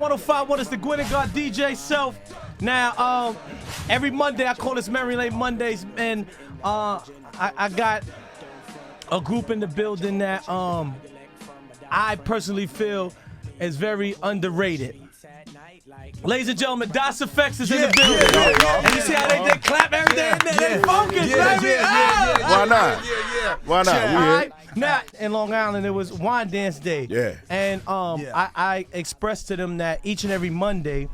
105.1 is the Gwinin Gawd DJ Self. Now, every Monday, I call this Memory Lane Mondays, and I got a group in the building that I personally feel is very underrated. Ladies and gentlemen, EFX is in the building. And you see how they clap everything? They focus, baby. Why not? Why not? All right. Now, in Long Island, it was Wine Dance Day. Yeah. And I expressed to them that each and every Monday,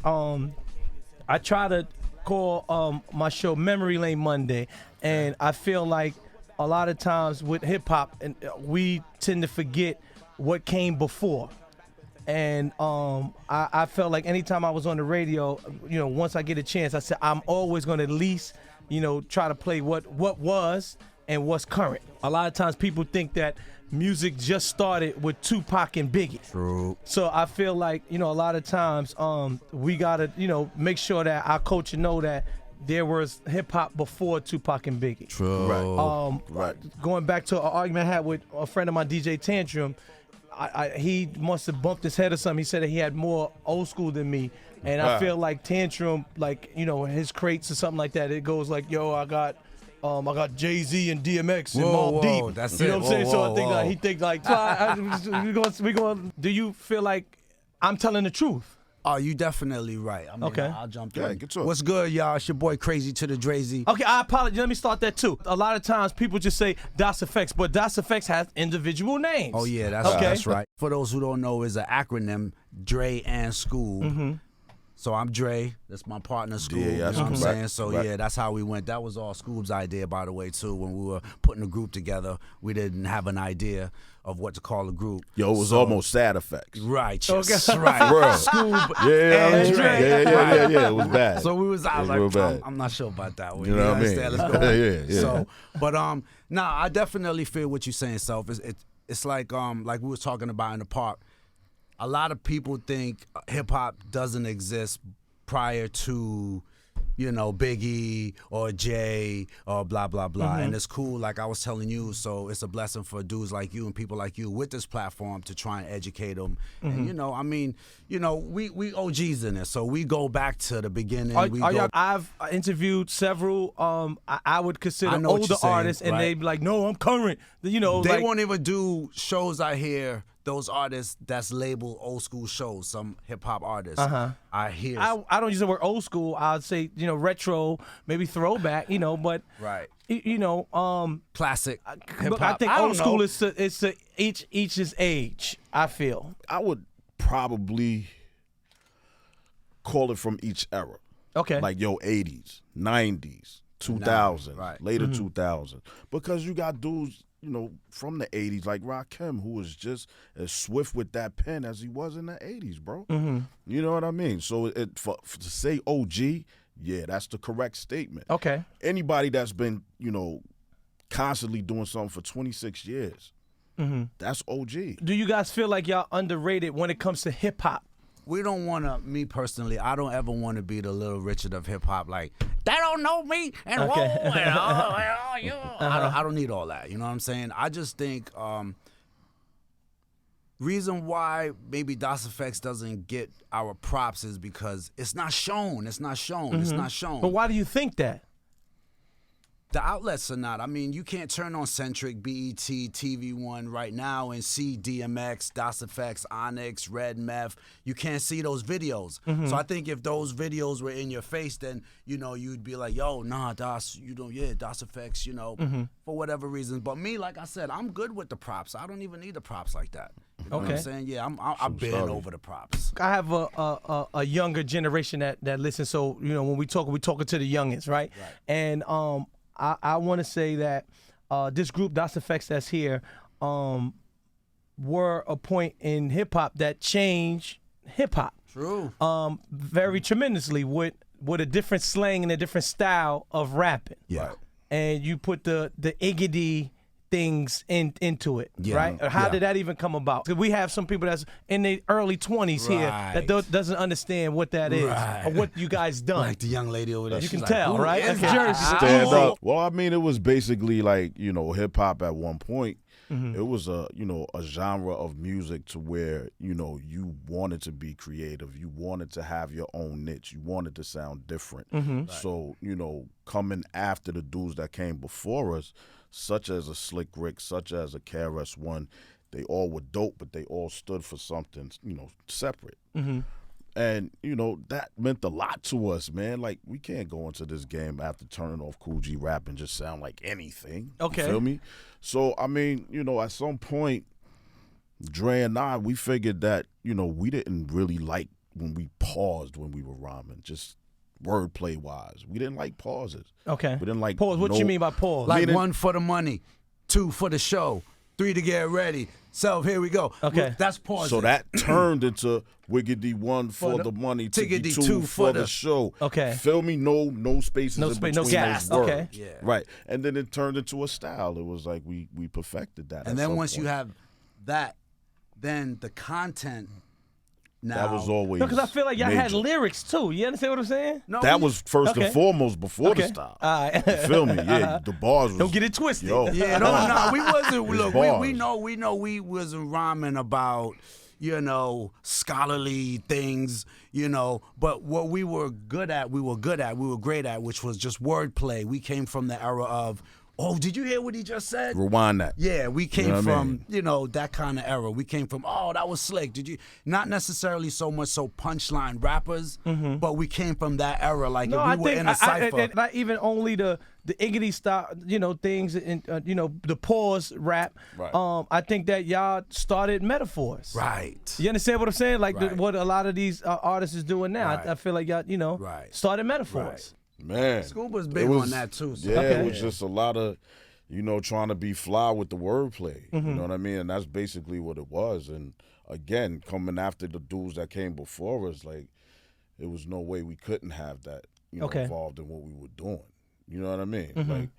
I try to call my show Memory Lane Monday. And I feel like a lot of times with hip-hop, we tend to forget what came before. And I felt like anytime I was on the radio, once I get a chance, I said I'm always going to at least, try to play what was and what's current. A lot of times people think that music just started with Tupac and Biggie. True. So I feel like, a lot of times we got to, make sure that our culture know that there was hip-hop before Tupac and Biggie. True. Right. Going back to an argument I had with a friend of mine, DJ Tantrum, he must have bumped his head or something. He said that he had more old school than me. And I feel like Tantrum, his crates or something like that, it goes like, yo, I got Jay-Z and DMX and Mobb Deep. That's you know what I'm saying? So I think whoa. he thinks like, we going. Do you feel like I'm telling the truth? Oh, you definitely right. I mean, Okay. I'll jump Yeah, in. get to it. What's good, y'all? It's your boy Crazy to the Drazy. Okay, I apologize. Let me start that too. A lot of times people just say EFX, but EFX has individual names. Oh yeah, that's right. For those who don't know, it's an acronym, Dre and Scoob. So I'm Dre. That's my partner, Scoob. Yeah, you know what I'm right, saying? So right. yeah, that's how we went. That was all Scoob's idea, by the way, too. When we were putting the group together, we didn't have an idea of what to call a group. Yo, it was almost sad effects. Right, just right. Bro. Scoob Yeah, and Dre. yeah. It was bad. So we was out It was real like, bad. I'm not sure about that one. You know what I mean? understand? Let's go. Yeah. So, but I definitely feel what you're saying, Self. It's like we was talking about in the park. A lot of people think hip hop doesn't exist prior to, Biggie or Jay or blah, blah, blah. And it's cool, like I was telling you, so it's a blessing for dudes like you and people like you with this platform to try and educate them. And, we OGs in it, so we go back to the beginning. I've interviewed several, I would consider I know what older you're saying, artists, and right. they be like, no, I'm current. They won't even do shows I hear. Those artists that's labeled old school shows, some hip hop artists. I hear. I don't use the word old school. I'd say, retro, maybe throwback, but right. But Classic hip hop. I think old school know. is each his age, I feel. I would probably call it from each era. Okay. Like, 80s, 90s, 2000, right. later 2000. Because you got dudes, from the 80s, like Rakim, who was just as swift with that pen as he was in the 80s, bro. You know what I mean? So for to say OG, yeah, that's the correct statement. Okay. Anybody that's been, constantly doing something for 26 years, that's OG. Do you guys feel like y'all underrated when it comes to hip hop? We don't want to, me personally, I don't ever want to be the Little Richard of hip hop. Like, they don't know me, and whoa, and you. I don't need all that. You know what I'm saying? I just think reason why maybe EFX doesn't get our props is because it's not shown. It's not shown. It's not shown. But why do you think that? The outlets are not. I mean, you can't turn on Centric, BET, TV One right now and see DMX, EFX, Onyx, Red Meth. You can't see those videos. So I think if those videos were in your face, then you'd be like, yo, nah, EFX, for whatever reason. But me, like I said, I'm good with the props. I don't even need the props like that. You know what I'm saying? Yeah, I've been over the props. I have a younger generation that listens. So when we're talking to the youngins, right? And I want to say that this group, EFX, that's here, were a point in hip hop that changed hip hop. True. Very tremendously with a different slang and a different style of rapping. Yeah. Right. And you put the Iggity things into it, right? How did that even come about? Because we have some people that's in their early 20s here that doesn't understand what that is or what you guys done. Like the young lady over there. You can tell, right? That's that? Jersey. Stand up. Well, I mean, it was basically like, hip hop at one point. It was a genre of music to where, you wanted to be creative. You wanted to have your own niche. You wanted to sound different. Right. So, coming after the dudes that came before us, such as a Slick Rick, such as a KRS-One, they all were dope, but they all stood for something, separate. And, that meant a lot to us, man. Like, we can't go into this game after turning off Cool G Rap and just sound like anything. Okay. You feel me? So, I mean, at some point, Dre and I, we figured that, we didn't really like when we paused when we were rhyming, just wordplay-wise. We didn't like pauses. Okay. We didn't like pause. What you mean by pause? Like Meaning- 1 for the money, 2 for the show, 3 to get ready. So here we go. Okay. That's pause. So that turned into Wiggity 1 for the money, Tiggity 2 for the show. Okay. Feel me? No spaces No in space, between no gaps. those words. Okay. Yeah. Right. And then it turned into a style. It was like we perfected that. And then once you have that, then the content now. that was always Because I feel like y'all had major. lyrics too. You understand what I'm saying? No, That was first Okay. and foremost before the Okay. style. All right. You feel me? Yeah, the bars was, Don't get it twisted. Yo. Yeah, no, we wasn't. It's Look, bars. we know we wasn't rhyming about, scholarly things, But what we were great at, which was just wordplay. We came from the era of, oh, did you hear what he just said? Rewind that. Yeah, we came know what I from, mean? that kind of era. We came from, oh, that was slick. Did you? Not necessarily so much so punchline rappers, but we came from that era. Like No, if I we were think in a cipher. not even only the Iggity style, things, and the pause rap. Right. I think that y'all started metaphors. Right. You understand what I'm saying? Like Right. what a lot of these artists is doing now. Right. I feel like y'all, Right. started metaphors. Man. Scuba's It big was- on that too. So. Yeah, Okay. it was just a lot of, trying to be fly with the wordplay. You know what I mean? And that's basically what it was. And again, coming after the dudes that came before us, like, it was no way we couldn't have that, Okay. involved in what we were doing. You know what I mean? Like,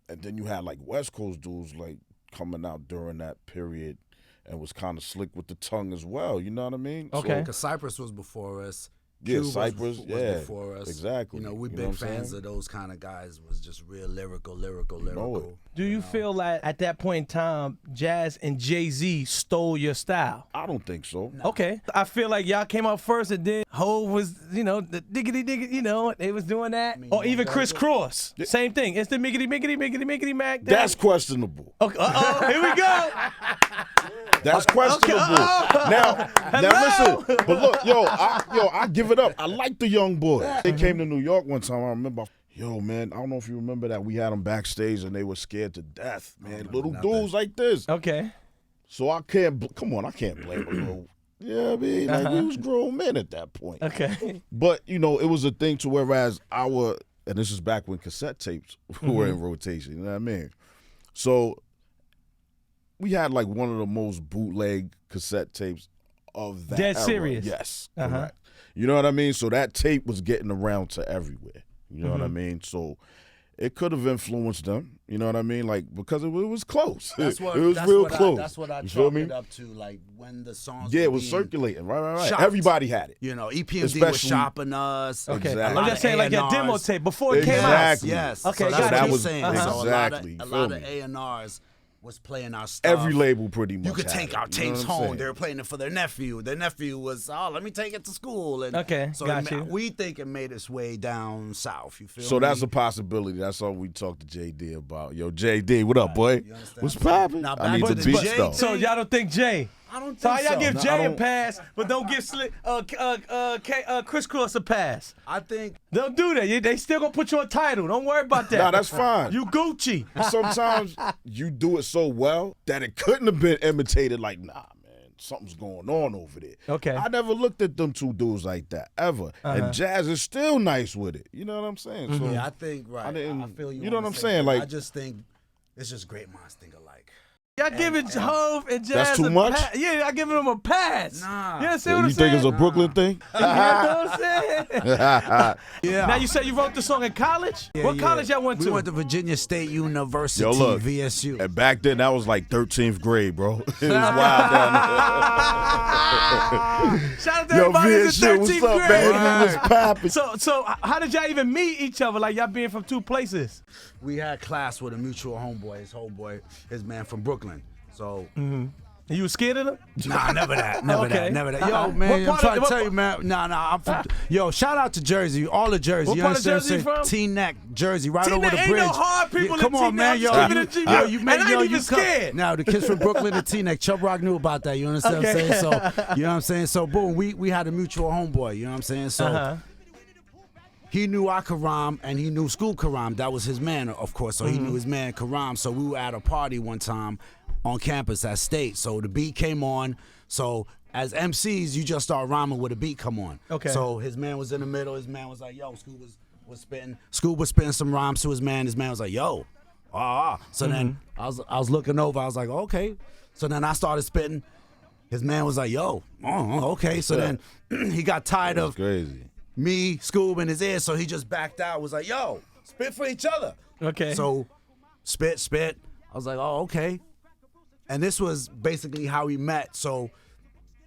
and then you had like West Coast dudes like coming out during that period and was kind of slick with the tongue as well. You know what I mean? Okay. Because Cypress was before us. Yeah, Cube Cypress, was yeah, before us. exactly. We You know big what I'm fans saying? of those kind of guys. Was just real lyrical. know it. Do you feel like at that point in time, Jazz and Jay-Z stole your style? I don't think so. Okay. I feel like y'all came out first and then Hov was, the diggity, they was doing that. Or even Criss Cross. Same thing. It's the miggity mac. That's questionable. Okay. Here we go. That's questionable. Now Hello? listen. But look, I give it up. I like the young boys. They came to New York one time. I remember. Yo, man, I don't know if you remember that. We had them backstage and they were scared to death, man. Little dudes like this. Okay. So I can't blame them. Yeah, I mean, like we was grown men at that point. Okay. But, it was a thing to whereas and this is back when cassette tapes were in rotation, you know what I mean? So we had like one of the most bootleg cassette tapes of that Dead era. serious? Yes, Uh-huh. correct. You know what I mean? So that tape was getting around to everywhere. You know what I mean? So it could have influenced them. You know what I mean? Like, because it was close. That's what, it was that's real what close. that's what I You feel chalk me? it up to. Like when the songs. Yeah, were it was being circulating. Right. shopped. Everybody had it. EPMD was Especially- shopping us. Okay. Exactly. I'm A lot just of saying like your demo A&Rs. tape before it came out. Exactly. Yes. Okay, so got that's you. what I'm was- saying. Uh-huh. So exactly. a Feel lot of me? A&Rs was playing our stuff. Every label pretty much. You could had take it. our You know tapes what I'm home. saying? They were playing it for their nephew. Their nephew was, let me take it to school. And Okay, so got you. we think it made its way down south. You feel So me? that's a possibility. That's all we talked to JD about. Yo, JD, what up, boy? You understand What's what I'm saying? poppin'? Now, I need back the to the beats J- though. So y'all don't think Jay? I don't think So how y'all so. give No, I Jay a don't- pass, but don't give Criss Cross a pass? I think Don't do that. They still gonna put you on title. Don't worry about that. Nah, that's fine. You Gucci. Sometimes you do it so well that it couldn't have been imitated. Like, nah, man, something's going on over there. Okay. I never looked at them two dudes like that ever. And Jazz is still nice with it. You know what I'm saying? So yeah, I think right. I didn't- I feel you. you know on what the I'm same saying? thing. I Like- just think it's just great minds think alike. Y'all giving Hove and Jazz That's too a much? Yeah, I giving them a pass. Nah. You understand what You I'm think saying? it's a Brooklyn thing? You know what I'm saying? Yeah. Now you said you wrote the song in college? What college y'all went to? We went to Virginia State University, Yo, look. VSU. And back then, that was like 13th grade, bro. It was wild down there. Shout out to Yo, everybody in the VSU, 13th what's up, grade. baby? What's poppin'? So how did y'all even meet each other? Like y'all being from two places? We had class with a mutual homeboy. His man from Brooklyn. So. And you was scared of them? Nah, never that. Never Okay. that. Never that. Uh-huh. Yo, man, What I'm part trying of- to tell you, man. Nah, I'm from. Yo, shout out to Jersey, all of Jersey. What you part of understand Jersey what I'm you saying? T-Neck, Jersey, right over the Ain't bridge. no hard people Come in on, T-Neck. man. I'm Yo, just keeping it G. you And I ain't even scared. Now, the kids from Brooklyn and T-Neck, Chubb Rock knew about that. You understand what I'm Okay. saying? So, you know what I'm saying? So, boom, we had a mutual homeboy. You know what I'm saying? So. He knew I could rhyme, and he knew School could rhyme. That was his man, of course. So he knew his man could rhyme. So we were at a party one time on campus at State. So the beat came on. So as MCs, you just start rhyming with a beat come on. Okay. So his man was in the middle. His man was like, yo, School was spitting. School was spitting some rhymes to his man. His man was like, yo, So then I was looking over. I was like, okay. So then I started spitting. His man was like, yo, okay. So then he got tired That's of crazy. me, Scoob in his ear, so he just backed out, was like, yo, spit for each other. Okay. So, spit. I was like, oh, okay. And this was basically how we met. So,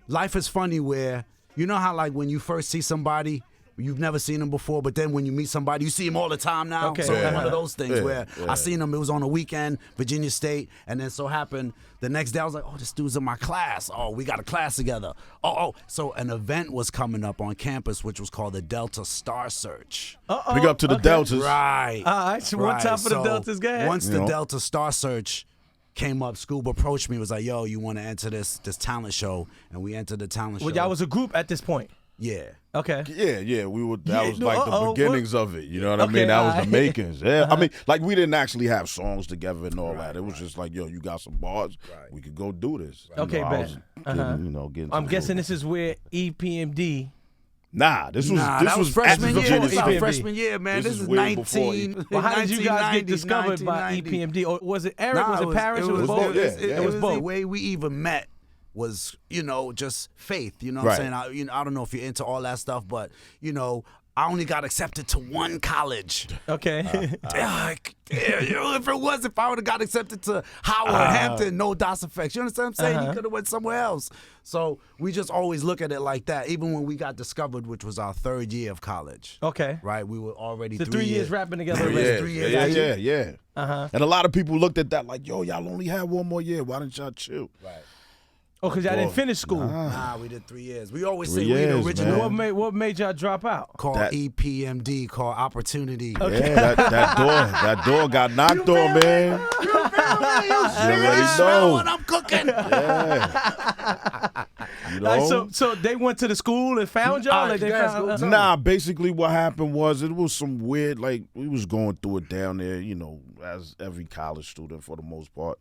life is funny where, you know how like when you first see somebody, you've never seen them before, but then when you meet somebody, you see them all the time now. Okay. So it's Yeah. one of those things where Yeah. I seen them, it was on a weekend, Virginia State, and then so happened the next day I was like, oh, this dude's in my class. Oh, we got a class together. So an event was coming up on campus, which was called the Delta Star Search. Big up to the Deltas. Right. All right, so one time for the So Deltas, go ahead. Once You the know. Delta Star Search came up, Scoob approached me, was like, yo, you want to enter this talent show? And we entered the talent Well, show. y'all was a group at this point. Yeah. Okay. Yeah, we were. That Yeah, was like the beginnings of it. You know what I Okay, mean? That was alright. the makings. Yeah, I mean, like we didn't actually have songs together and all that. It was just like, yo, you got some bars, we could go do this. You Okay, know, I bet. was getting I'm some guessing good- this is where EPMD. Nah, this was that was at freshman the year. Virginia This was State. freshman year, man. This This is is way before 19. Well, how did you guys get 1990s, discovered by 1990. EPMD? Or was it Eric? Nah, was it Parrish? It was both. both. Yeah, It was The both. way we even met was, just faith. You know what Right. I'm saying? I don't know if you're into all that stuff, but I only got accepted to one college. Okay. If I would have got accepted to Howard, Hampton, no DOS effects. You understand what I'm saying? He could have went somewhere else. So we just always look at it like that. Even when we got discovered, which was our third year of college. Okay. Right? We were already The 3 years rapping together. Three already. years, 3 years. Yeah. Uh-huh. And a lot of people looked at that like, yo, y'all only had one more year. Why didn't y'all chill? Right. Oh, because y'all didn't Boy, finish school. Nah, we did 3 years. We always 3 say we the years, original. man. What made y'all drop out? Called That- EPMD, called Opportunity. Yeah, that door got knocked on, man. You already smell know. what I'm cooking. Yeah. You know? Like, so they went to the school and found y'all. All Like right, they guys, found. go Nah, basically what happened was it was some weird, like we was going through it down there, as every college student for the most part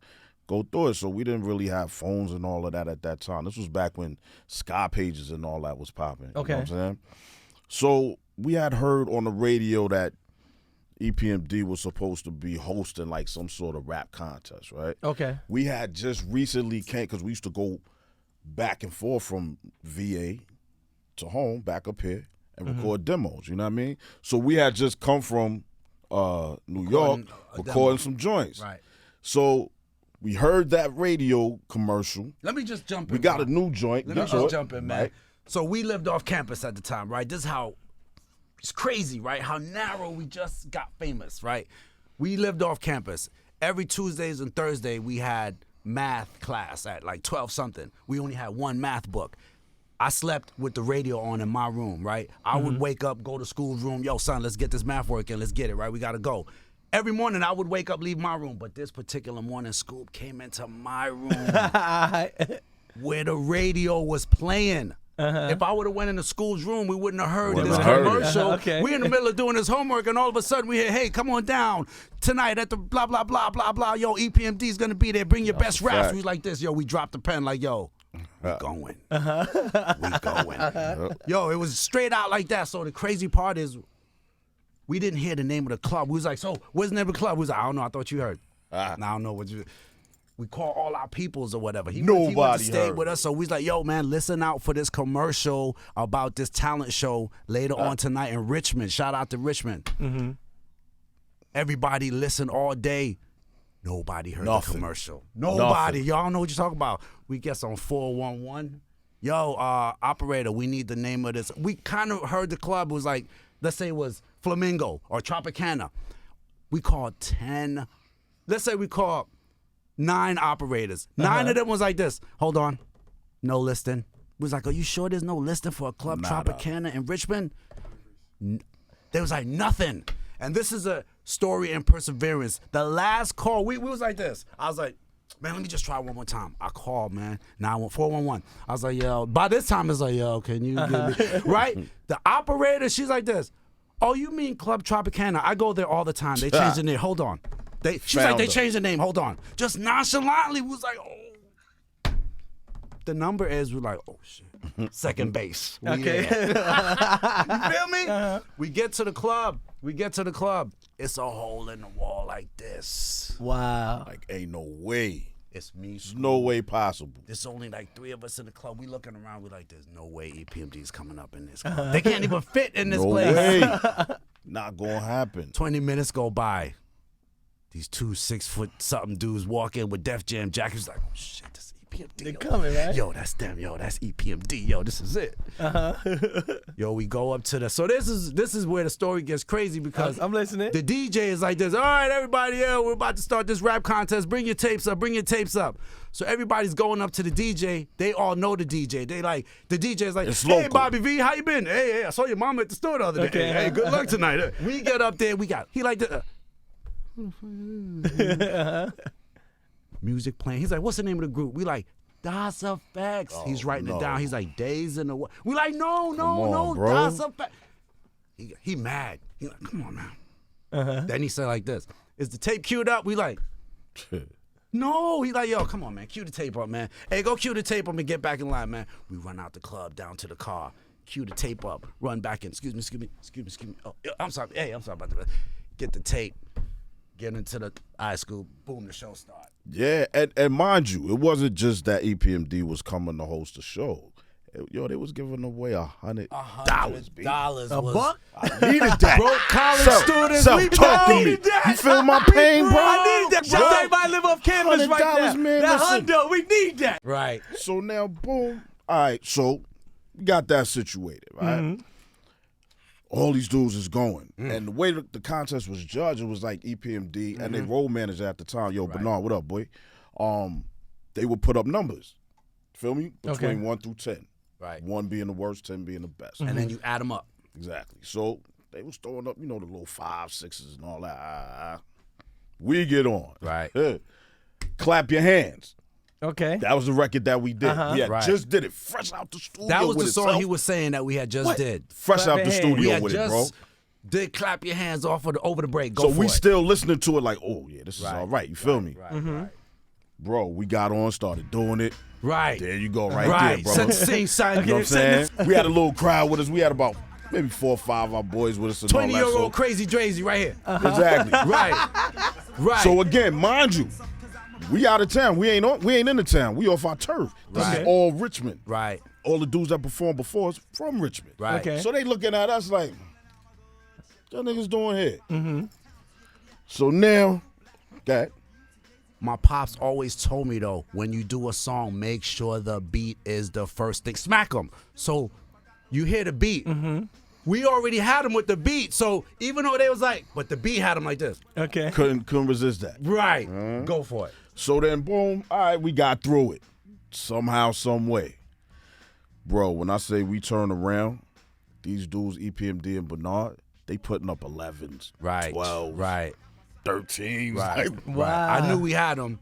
go through it. So we didn't really have phones and all of that at that time. This was back when Sky Pages and all that was popping. Okay. You know what I'm saying? So we had heard on the radio that EPMD was supposed to be hosting like some sort of rap contest, right? Okay. We had just recently came, because we used to go back and forth from VA to home, back up here, and record demos, you know what I mean? So we had just come from New York, a recording demo. some joints. Right. So we heard that radio commercial. Let me just jump in. We got a Rob. new joint. Let me Get to just it. jump in, man. Right. So we lived off campus at the time, right? This is how it's crazy, right? How narrow we just got famous, right? We lived off campus. Every Tuesdays and Thursday we had math class at like 12 something. We only had one math book. I slept with the radio on in my room, right? I would wake up, go to school's room, yo, son, let's get this math work in, let's get it, right? We gotta go. Every morning I would wake up, leave my room, but this particular morning, Scoop came into my room where the radio was playing. If I would have went in the school's room, we wouldn't have heard Wouldn't this have heard it. commercial. Okay. We in the middle of doing this homework, and all of a sudden we hear, hey, come on down tonight at the blah, blah, blah, blah, blah. Yo, EPMD's going to be there. Bring your best a raps. fact. We was like this. Yo, we dropped the pen like, yo, we going. We going. Yo, it was straight out like that. So the crazy part is we didn't hear the name of the club. We was like, so what's the name of the club? We was like, I don't know. I thought you heard. Nah, I don't know what you. We call all our peoples or whatever. He Nobody went to stay heard. with us, so we was like, yo, man, listen out for this commercial about this talent show later on tonight in Richmond. Shout out to Richmond. Mm-hmm. Everybody listened all day. Nobody heard Nothing. the commercial. Nobody. Y'all don't know what you're talking about. We get on 411. Yo, operator, we need the name of this. We kind of heard the club was like, let's say it was Flamingo or Tropicana. We called 10. Let's say we called 9 operators. 9 of them was like this. Hold on. No listing. We was like, are you sure there's no listing for a club Tropicana in Richmond? There was like nothing. And this is a story in perseverance. The last call, we was like this. I was like, man, let me just try one more time. I called, man. 411. I was like, yo. By this time, it's like, yo, can you give me, right? The operator, she's like this. Oh, you mean Club Tropicana? I go there all the time. They changed the name. Hold on. She's like, they changed the name. Hold on. Just nonchalantly was like, oh. The number is, we're like, oh, shit. Second base. Okay. You feel me? We get to the club. It's a hole in the wall like this. Wow. Like, ain't no way. It's me. There's no way possible. There's only like 3 of us in the club. We looking around. We like, there's no way EPMD is coming up in this club. They can't even fit in this No place. way. Not gonna happen. 20 minutes go by. These 2 6-foot-something dudes walk in with Def Jam jackets. Like, oh, shit, this is EPMD. They're yo. coming, right? Yo, that's them. Yo, that's EPMD. Yo, this is it. Yo, we go up to the. So this is where the story gets crazy because I'm listening. the DJ is like this. All right, everybody, we're about to start this rap contest. Bring your tapes up. So everybody's going up to the DJ. They all know the DJ. They like the DJ is like, It's hey, local. Bobby V, how you been? Hey, I saw your mama at the store the other day. Okay. Hey, good luck tonight. We get up there. He like the. Music playing. He's like, what's the name of the group? We like, Das EFX. He's writing it down. He's like, Days in the What? We like, no, bro. Das EFX. He mad. He like, come on, man. Then he said like this, is the tape queued up? We like, no. He like, yo, come on, man. Cue the tape up, man. Hey, go cue the tape up and get back in line, man. We run out the club, down to the car, cue the tape up, run back in. Excuse me. Oh, I'm sorry. Hey, I'm sorry about that. Get the tape. Get into the high school, boom, the show start. Yeah, and mind you, it wasn't just that EPMD was coming to host the show. Yo, they was giving away $100. $100 A buck? I needed that. Broke college students, we talk to me. needed that. You feel my pain, bro? I need that. Shout out everybody live off canvas right now. $100, man, That listen. hundo, we need that. Right. So now, boom. All right, so we got that situated, right? Mm-hmm. All these dudes is going. And the way the contest was judged, it was like EPMD and their role manager at the time, yo, Bernard, what up, boy? They would put up numbers, feel me? Between 1 through 10. Right. 1 being the worst, 10 being the best. And then you add them up. Exactly. So they was throwing up, the little 5, 6s and all that. We get on. Right. Clap your hands. Okay. That was the record that we did. We had Right. just did it fresh out the studio. That was with the song itself. he was saying that we had just did. Fresh Clap out your the hands. studio We had with it, bro. just did clap your hands off over the break. Go So for we it. still listening to it like, oh yeah, this is all right. You feel me? Right. Bro, we got on, started doing it. Right. There you go, right Right. there, brother. Set the scene, son. You know what I'm saying? We had a little crowd with us. We had about maybe 4 or 5 of our boys with us. And all that, 20-year-old crazy Drazy right here. Exactly. Right. So again, mind you, we out of town. We ain't in the town. We off our turf. This Right. is all Richmond. Right. All the dudes that performed before us from Richmond. Right. Okay. So they looking at us like, what niggas doing here? So now, that My pops always told me, though, when you do a song, make sure the beat is the first thing. Smack them. So you hear the beat. We already had them with the beat. So even though they was like, but the beat had them like this. Okay. couldn't resist that. Right. Go for it. So then, boom, all right, we got through it. Somehow, some way. Bro, when I say we turn around, these dudes, EPMD and Bernard, they putting up 11s, Right. 12s, Right. 13s. Right. Like, Wow. I knew we had them.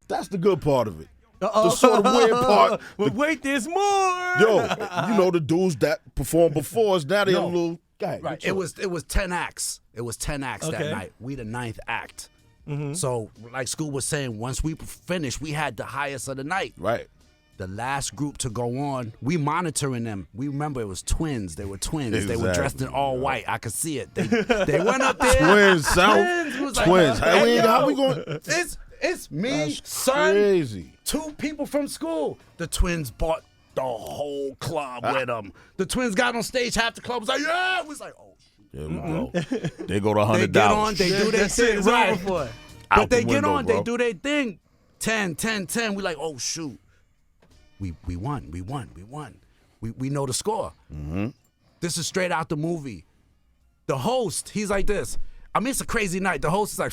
that's the good part of it. The sort of weird part. But wait, there's more. Yo, the dudes that performed before us, now they a little guy. Right. It was 10 acts. It was 10 acts that Okay. night. We the 9th act. So like School was saying, once we finished, we had the highest of the night. Right. The last group to go on, we monitoring them. We remember it was twins. They were twins. They were dressed in all white. I could see it. They went up there. Twins, South. Twins. We was like, Twins. hey, How yo, we going? It's me, That's son, crazy. 2 people from school. The twins bought the whole club with them. The twins got on stage, half the club was like, yeah. It was like, oh, There we go. They go to $100. they get on, they do their thing, It's right? over for it. But Out they the get window, on, bro. they do their thing. 10. We like, oh shoot, we won. We know the score. Mm-hmm. This is straight out the movie. The host, he's like this. I mean, it's a crazy night. The host is like,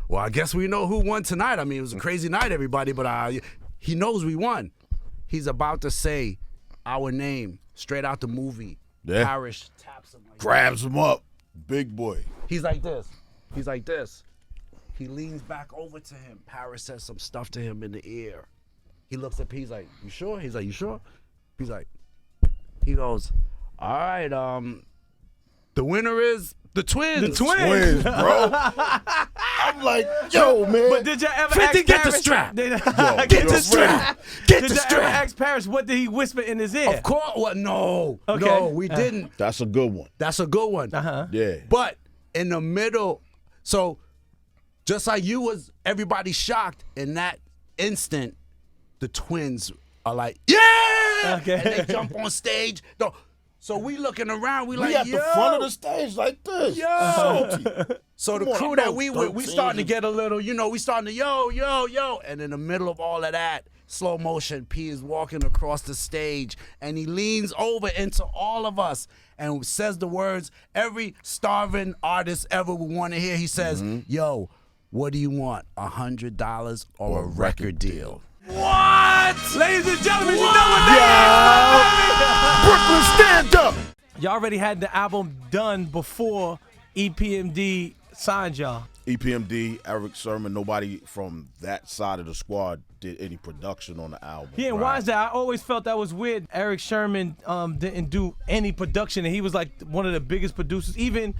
well, I guess we know who won tonight. I mean, it was a crazy night, everybody, but he knows we won. He's about to say our name straight out the movie. Yeah. Parrish taps him like Grabs him up. Big boy. He's like this. He's like this. He leans back over to him. Paris says some stuff to him in the ear. He looks at P. He's like, you sure? He's like, you sure? He's like, he goes, all right, the winner is the twins. The twins. Twins, bro. I'm like, yo, man. But did you ever 50, ask get the Paris? strap. Did, Yo, Get the strap. Get did the you ever strap. ask Paris what did he whisper in his ear? Of course. What? No. Okay. No, we didn't. That's a good one. That's a good one. Uh-huh. Yeah. But in the middle, so just like you was, everybody shocked in that instant, the twins are like, yeah! Okay. And they jump on stage. No. So we looking around, we We like, at yo. the front of the stage like this. Yo. So the Come on, crew I'm that about we with, we 13. starting to get a little, we starting to yo. And in the middle of all of that, slow motion, P is walking across the stage and he leans over into all of us and says the words every starving artist ever would want to hear. He says, yo, what do you want, $100 or a record deal? What? Ladies and gentlemen, you know what that Brooklyn, stand up. is. Y'all already had the album done before EPMD signed y'all. EPMD, Eric Sermon, nobody from that side of the squad did any production on the album. Yeah, and why is that? I always felt that was weird. Eric Sherman didn't do any production, and he was like one of the biggest producers. Even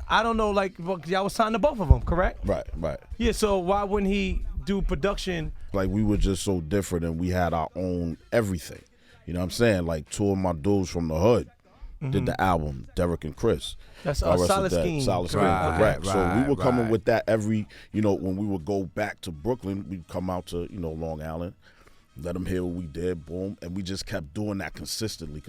I don't know, like y'all was signed to both of them, correct? Right. Yeah. So why wouldn't he do production? Like, we were just so different and we had our own everything. You know what I'm saying? Like, 2 of my dudes from the hood did the album, Derek and Chris. That's All rest Solid of that, Scheme. Solid Scheme, Right, correct. So we were coming right. with that every, when we would go back to Brooklyn, we'd come out to, Long Island, let them hear what we did, boom. And we just kept doing that consistently.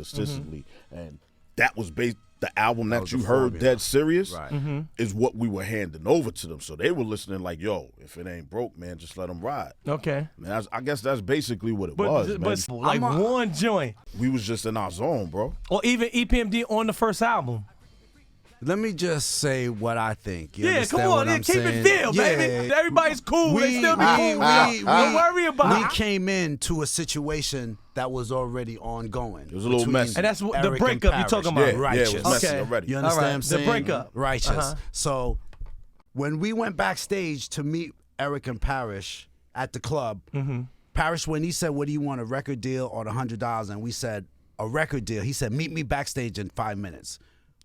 And that was the album that was you the heard, formula. Dead Serious, Right. is what we were handing over to them. So they were listening like, yo, if it ain't broke, man, just let them ride. Okay. Man, I guess that's basically what it was, man. But like one joint, We was just in our zone, bro. or even EPMD on the first album. Let me just say what I think. You Yeah, understand come on, what I'm keep saying? it real, baby. Everybody's cool. They still be cool. Don't worry about We it. came into a situation that was already ongoing. It was a little messy. And that's what the breakup you talking about. Yeah, Righteous. it was messy Okay. already. You All understand right. what I'm The saying? breakup. Righteous. Uh-huh. So when we went backstage to meet Eric and Parrish at the club, Parrish, when he said, what do you want, a record deal or the $100? And we said, a record deal. He said, meet me backstage in 5 minutes.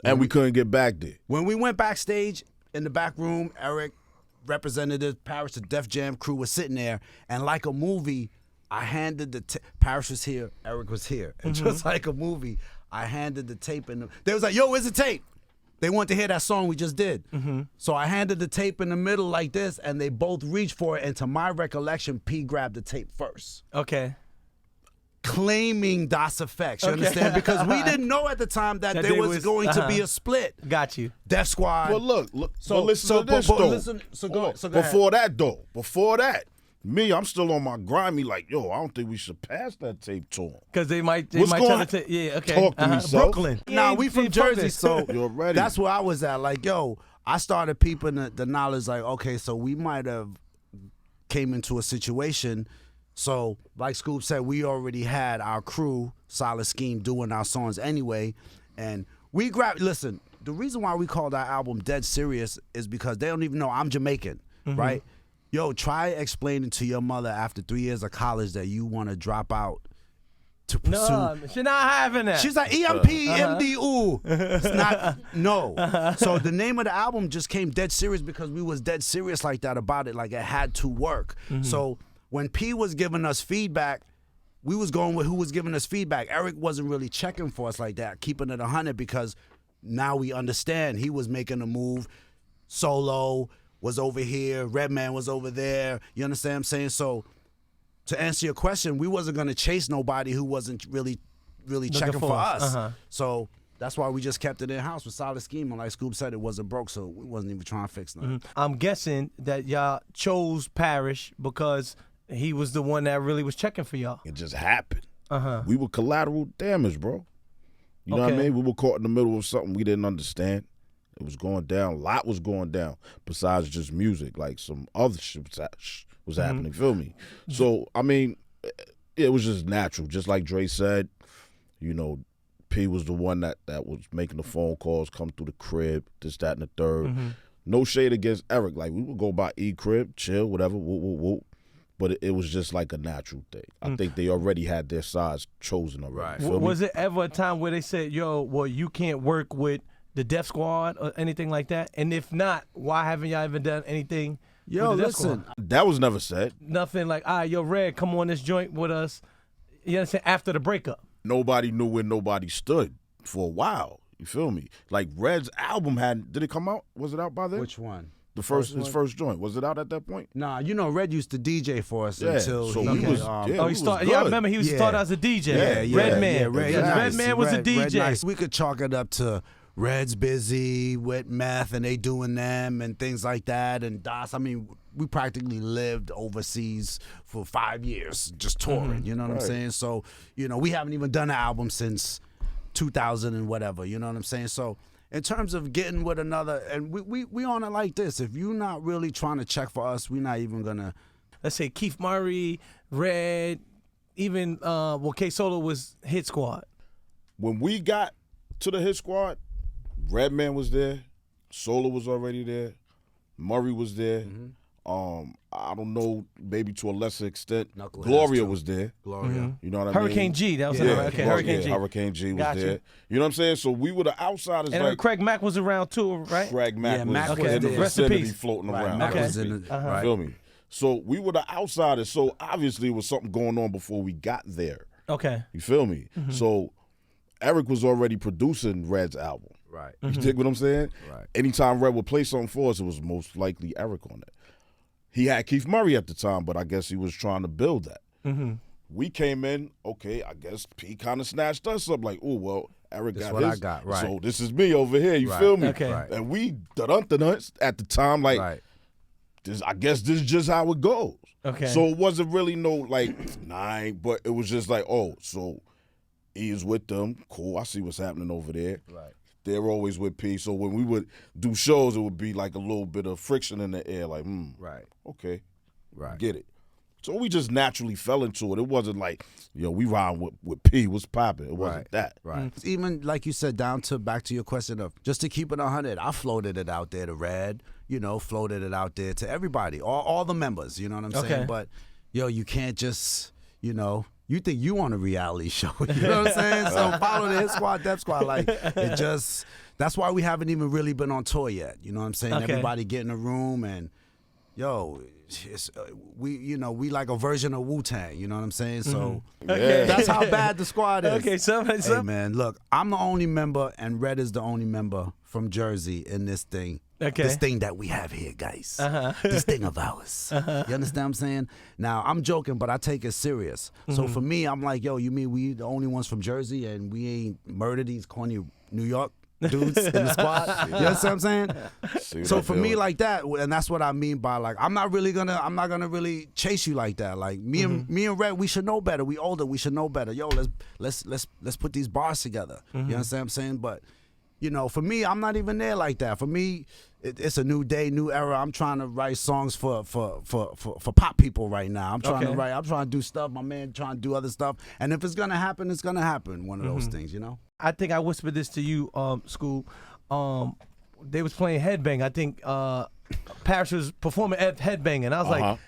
And we couldn't get back there. When we went backstage in the back room, Eric, Representative Parrish, the Def Jam crew was sitting there, and like a movie, I handed the Parrish was here, Eric was here, and just like a movie, I handed the tape in. They was like, "Yo, where's the tape?" They wanted to hear that song we just did. So I handed the tape in the middle like this, and they both reached for it. And to my recollection, P grabbed the tape first, Okay. claiming Das Effects. You Okay. understand? Because we didn't know at the time that there they was was- going to be uh-huh. a split. Got you. Def Squad. But look. So- But listen so- to this but though. listen- so go- Hold on. so go ahead. Before that, me, I'm still on my grimy. Like, yo, I don't think we should pass that tape to him. Because they might What's tell going- it to, yeah, okay. Talk to me, self. Brooklyn. Nah, we from Jersey, so You already. that's where I was at. Like, yo, I started peeping the knowledge. Like, okay, so we might have came into a situation. So, like Scoop said, we already had our crew, Solid Scheme, doing our songs anyway, and we grabbed. Listen, the reason why we called our album Dead Serious is because they don't even know I'm Jamaican, right? Yo, try explaining to your mother after 3 years of college that you want to drop out to pursue. No, she's not having that. She's like, EMP, ooh. It's not, no. So the name of the album just came Dead Serious because we was dead serious like that about it. Like, it had to work. So when P was giving us feedback, we was going with who was giving us feedback. Eric wasn't really checking for us like that, keeping it 100, because now we understand he was making a move solo was over here, Redman was over there. You understand what I'm saying? So to answer your question, we wasn't gonna chase nobody who wasn't really checking for us. So that's why we just kept it in house with solid scheme. And like Scoop said, it wasn't broke, so we wasn't even trying to fix nothing. I'm guessing that y'all chose Parrish because he was the one that really was checking for y'all. It just happened. We were collateral damage, bro. You know what I mean? We were caught in the middle of something we didn't understand. It was going down. A lot was going down besides just music. Like some other shit was happening. Feel me? So, I mean, it was just natural. Just like Dre said, you know, P was the one that was making the phone calls, come through the crib, this, that, and the third. No shade against Eric. Like, we would go by E crib, chill, whatever, whoop, whoop, whoop. But it was just like a natural thing. I think they already had their sides chosen already. Right. Was it ever a time where they said, yo, well, you can't work with the Def Squad or anything like that? And if not, why haven't y'all even done anything Yo, with the Def listen. Squad? That was never said. Nothing like, yo, Red, come on this joint with us. You understand? After the breakup. Nobody knew where nobody stood for a while. You feel me? Like Red's album did it come out? Was it out by then? Which one? His first joint. Was it out at that point? Nah, you know, Red used to DJ for us until so he we was, He started. Yeah, I remember he was started as a DJ. Redman. Redman was a DJ. Nice. We could chalk it up to Red's busy with meth and they doing them and things like that. And DOS, I mean, we practically lived overseas for 5 years just touring. You know what I'm saying? So, you know, we haven't even done an album since 2000 and whatever. You know what I'm saying? So, in terms of getting with another, and we on it like this. If you're not really trying to check for us, we're not even gonna. Let's say Keith Murray, Red, even K Solo was Hit Squad. When we got to the Hit Squad, Redman was there, Solo was already there, Murray was there. I don't know, maybe to a lesser extent, Gloria was there. Gloria. You know what I mean? Hurricane G, that was it. Okay, Hurricane G. Hurricane G was Gotcha. there. You know what I'm saying? So we were the outsiders. And like Craig Mack was around too, right? Craig Mack Yeah, was, Mack was in the there. Rest in vicinity peace. floating Right, around. Mack Okay. was in the, right. Feel me? So we were the outsiders. So obviously it was something going on before we got there. Okay. You feel me? So Eric was already producing Red's album. Right. You dig what I'm saying? Right. Anytime Red would play something for us, it was most likely Eric on it. He had Keith Murray at the time, but I guess he was trying to build that. We came in, okay, I guess P kind of snatched us up like, oh, well, Eric This got what his. I got, right. So this is me over here, you Right. feel me? Okay. Right. And we dun-dun-dun at the time, like, Right. I guess this is just how it goes. Okay. So it wasn't really no, like, but it was just like, oh, so he is with them. Cool, I see what's happening over there. Right. They're always with P. So when we would do shows, it would be like a little bit of friction in the air, like, Right. okay, Right. get it. So we just naturally fell into it. It wasn't like, yo, we ride with P, what's popping? It wasn't that. Right. Even like you said, back to your question of just to keep it 100, I floated it out there to Red, you know, floated it out there to everybody, all the members, you know what I'm Okay. saying? But, yo, you can't just, you know, you think you on a reality show, you know what I'm saying? So follow the Hit Squad, Def Squad, like, it just, that's why we haven't even really been on tour yet, you know what I'm saying? Okay. Everybody get in a room and, yo, we like a version of Wu-Tang, you know what I'm saying? So Okay. that's how bad the squad is. Okay, Hey man, look, I'm the only member and Red is the only member from Jersey in this thing. Okay. This thing that we have here, guys. This thing of ours. You understand what I'm saying? Now, I'm joking, but I take it serious. So for me, I'm like, yo, you mean we the only ones from Jersey and we ain't murder these corny New York dudes in the squad? You understand what I'm saying? So for me, like that, and that's what I mean by like, I'm not gonna really chase you like that. Like me and Red, we should know better. We older, we should know better. Yo, let's put these bars together. You understand what I'm saying? But you know, for me, I'm not even there like that. For me, it's a new day, new era. I'm trying to write songs for pop people right now. I'm trying to write. I'm trying to do stuff. My man trying to do other stuff. And if it's gonna happen, it's gonna happen. One of those things, you know. I think I whispered this to you, School. They was playing Headbang. I think Parrish was performing at Headbang, and I was like,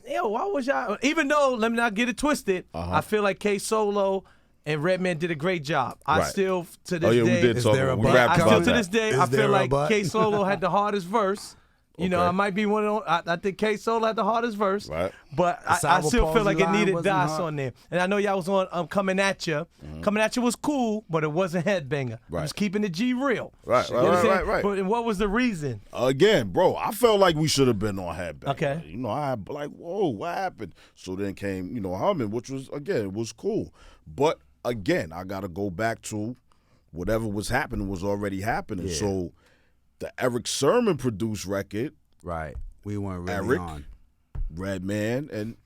yo, why was y'all? Even though, let me not get it twisted, I feel like K Solo and Redman did a great job. I still, to this day, we did talk. there a We butt? rapped I about still to that. this day, Is I there feel a like butt? K Solo had the hardest verse. You know, I might be one of them. I think K-Soul had the hardest verse. Right. But I Cerebral still feel palsy like it line needed wasn't Das hard. on there. And I know y'all was on Coming At Ya. Coming At Ya was cool, but it wasn't headbanger. It was Right. keeping the G real. Right, You know what I'm saying? right. But, and what was the reason? Again, bro, I felt like we should have been on Headbanger. Okay. You know, I like, whoa, what happened? So then came, you know, Humming, which was, again, it was cool. But again, I got to go back to whatever was happening was already happening. Yeah. So the Eric Sermon produced record, Right. We weren't really Eric, on. Redman, and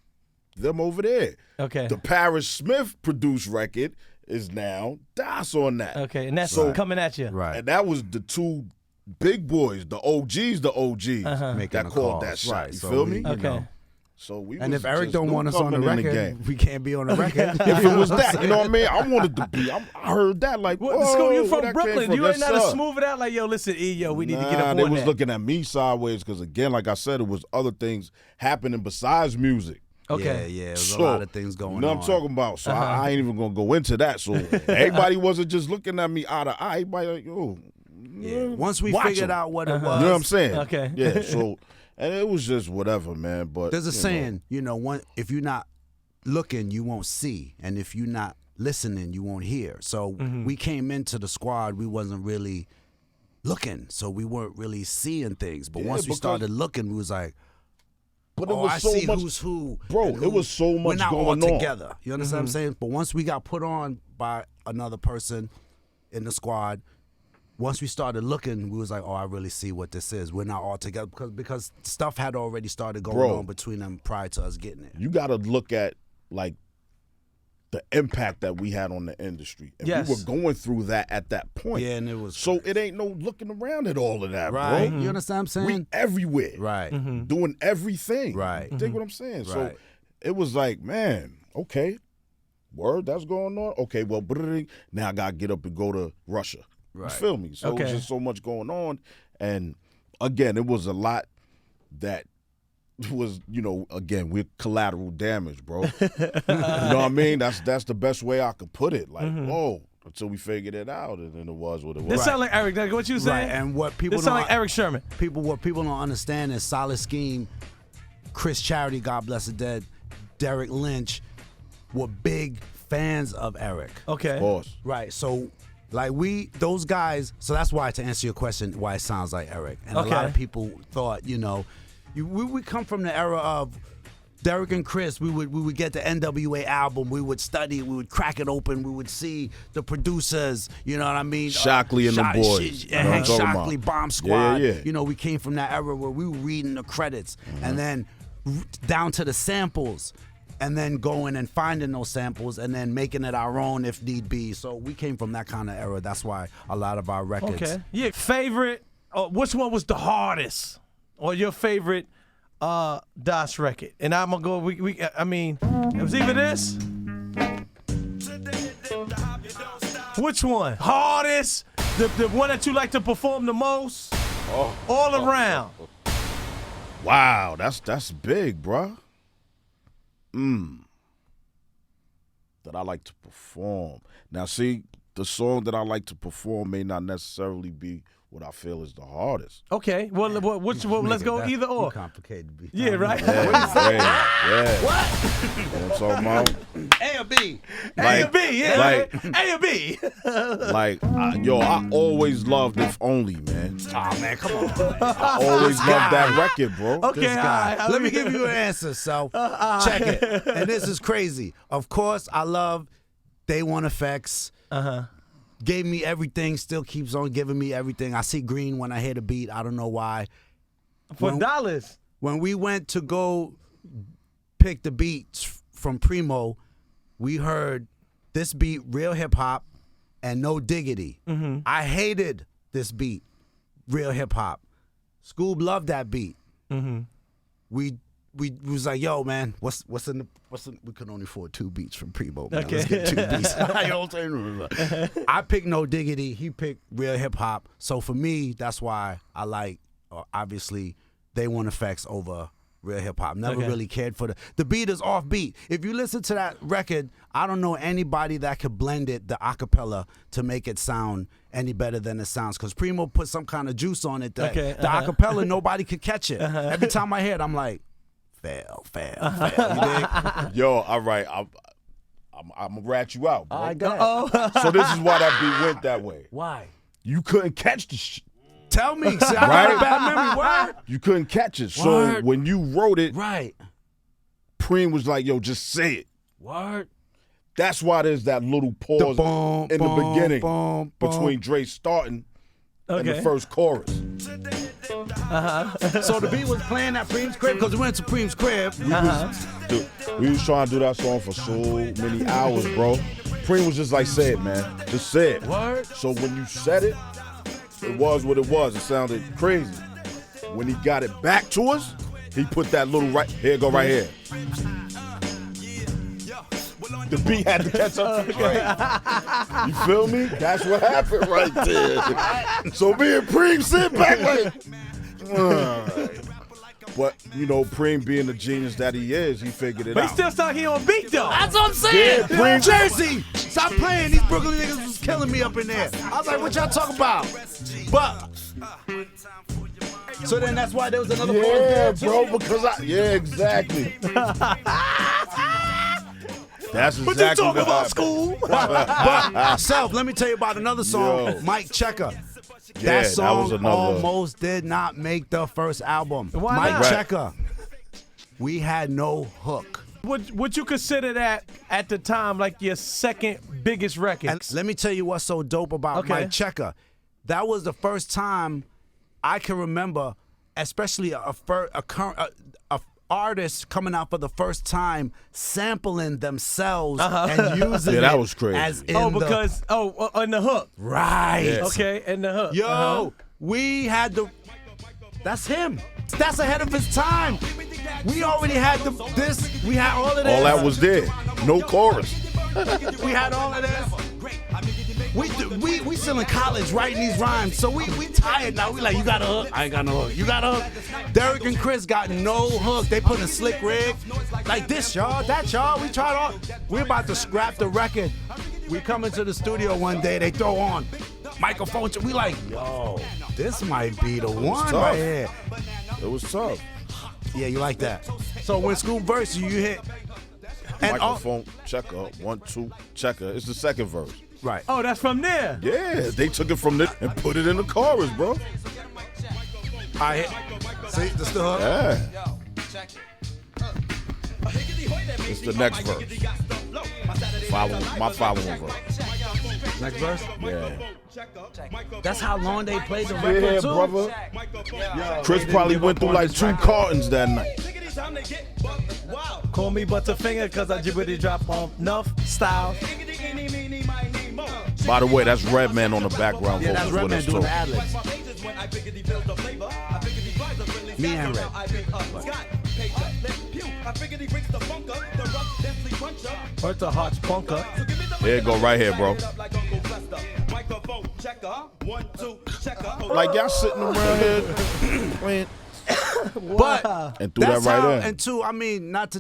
them over there. Okay. The Paris Smith produced record is now Das on that. Okay, and that's So- Coming At Ya. Right. And that was the two big boys, the OGs, Making that the called calls. that shot. Right. You so feel we, me? you Okay. know. So we And was if Eric just don't want us on the newcoming in record, game. we can't be on the record. If it was that, you know what I mean? I wanted to be. I heard that like, What, whoa, Scoop, you where from that came Brooklyn. from? You ain't Yes, not to sir. smooth it out like, yo, listen, we need to get Nah, up they on was that. looking at me sideways because, again, like I said, it was other things happening besides music. Okay. Yeah, there's So, a lot of things going You know on. what I'm talking about? So I ain't even gonna go into that. So everybody wasn't just looking at me eye to eye. Everybody like, yo, Yeah. Once we watch figured 'em. out what it was, You know what I'm saying? Okay. Yeah. So, and it was just whatever, man. But there's a you know, saying, if you're not looking, you won't see, and if you're not listening, you won't hear. So we came into the squad, we wasn't really looking, so we weren't really seeing things. But Yeah, once we because- started looking, we was like, But it oh, was I so see much, who's who. bro. and It who- was so We're much not going all on together. You understand what I'm saying? But once we got put on by another person in the squad, once we started looking, we was like, oh, I really see what this is. We're not all together because stuff had already started going Bro. on between them prior to us getting there. You got to look at like the impact that we had on the industry, and Yes. we were going through that at that point. Yeah, and it was So it ain't no looking around at all of that, right. bro. You understand what I'm saying? We everywhere, Right. doing everything. Right. You dig what I'm saying? So Right. it was like, man, okay, word, that's going on. Okay, well, now I gotta get up and go to Russia. Right. You feel me? So it was Okay. just so much going on, and again, it was a lot that was, again, we're collateral damage, bro. You know what I mean? That's the best way I could put it. Like, whoa, until we figured it out, and then it was what it was. This sound like Eric. Like what you Right. saying? And what people This sound don't like Eric Sherman. what people don't understand is Solid Scheme, Chris Charity, God bless the dead, Derek Lynch were big fans of Eric. Okay. Of course. Right. So like those guys, so that's why, to answer your question, why it sounds like Eric. And a lot Okay. of people thought, we come from the era of Derek and Chris. We would get the NWA album, we would study, we would crack it open, we would see the producers, you know what I mean? Shockley and them boys. You know what I'm Hank talking Shockley, about. Bomb Squad. Yeah. We came from that era where we were reading the credits and then down to the samples. And then going and finding those samples and then making it our own if need be. So we came from that kind of era. That's why a lot of our records. Okay. Yeah. Favorite? Which one was the hardest? Or your favorite Das record? And I'm gonna go. I mean, it was either this. Which one? Hardest? The one that you like to perform the most? All around. Wow, that's big, bruh. That I like to perform. Now, see, the song that I like to perform may not necessarily be what I feel is the hardest. Okay. Well, let's go either or. Complicated. Yeah. Right. Yeah. What? You know what I'm talking about? A or B? A or B. Yeah. like- A or B. I always loved If Only, man. Oh man, come on. I always loved that record, bro. Okay. This guy. all right. Let me give you an answer. So check it. And this is crazy. Of course, I love Day One Effects. Gave me everything. Still keeps on giving me everything. I see green when I hear the beat. I don't know why. For When- dollars. When we went to go pick the beats from Primo, we heard this beat, Real Hip Hop, and No Diggity. I hated this beat, Real Hip Hop. Scoob loved that beat. We was like, yo, man, what's in the we could only afford 2 beats from Primo. Man. Okay. Let's get 2 beats. You know what I'm saying? I picked No Diggity. He picked Real Hip Hop. So for me, that's why I like, obviously, Day One Effects over real hip hop. Never really cared for the beat is off beat. If you listen to that record, I don't know anybody that could blend it, the acapella, to make it sound any better than it sounds. Because Primo put some kind of juice on it that the acapella, nobody could catch it. Every time I hear it, I'm like, fail. You dig? Yo, all right, I'm gonna rat you out, bro. All right, go ahead. So this is why that beat went that way. Why? You couldn't catch the shit. Tell me. See, I got a bad memory. Word. You couldn't catch it. Word. So when you wrote it, Right. Preem was like, yo, just say it. Word. That's why there's that little pause in the beginning between Dre starting and the first chorus. So the beat was playing at Preem's crib because we went to Preem's crib. We was trying to do that song for so many hours, bro. Preem was just like, say it, man. Just say it. Word. So when you said it, it was what it was. It sounded crazy. When he got it back to us, he put that little right here, go right here. The beat had to catch up to Dre. You feel me? That's what happened right there. So me and Preem sit back like, but you know, Preem being the genius that he is, he figured it But out. he still sound here on beat though. That's what I'm saying. Yeah, Preem. Jersey, stop playing. These Brooklyn niggas was killing me up in there. I was like, what y'all talking about? But so then that's why there was another pause there, too? bro, because exactly. That's exactly What you talking what about, happened. school? But Self, let me tell you about another song, Yo. Mike Checker. Yeah, That song was another. almost did not make the first album. Why Mike not? Checker. We had no hook. Would you consider that at the time like your second biggest record? And let me tell you what's so dope about Mike Checker. That was the first time I can remember, especially a artist coming out for the first time sampling themselves and using that it was crazy. as in on the hook. right. Yeah. Okay, and the hook. Yo, we had that's him. That's ahead of his time. We already had this. We had all of this. All that was there. No chorus. We had all of this. We still in college writing these rhymes, so we tired now. We like, you got a hook? I ain't got no hook. You got a hook? Derek and Chris got no hook. They put a slick rig like this, y'all, that y'all. We tried all. We're about to scrap the record. We come into the studio one day. They throw on microphone. We like, yo, this might be the one tough. right here. It was tough. Yeah, you like that. So when school verse you hit and Microphone, checker, 1, 2, checker. It's the second verse. right. Oh, that's from there. Yeah, they took it from this and put it in the chorus, bro. I hit. See, this the hook. Yeah. It's the next verse. My following verse. Next verse. Yeah. That's how long they played the record Yeah, too. brother. Chris probably went through like 2 cartons that night. Call me Butterfinger because I jibbity drop on enough style. By the way, that's Redman on the background Yeah, that's vocals with Redman us doing too. the ad-libs. Me and Red. Or it's a hot punker. Here it go right here, bro. Like y'all sitting around here playing But and threw that that's right how, in. and two, I mean, not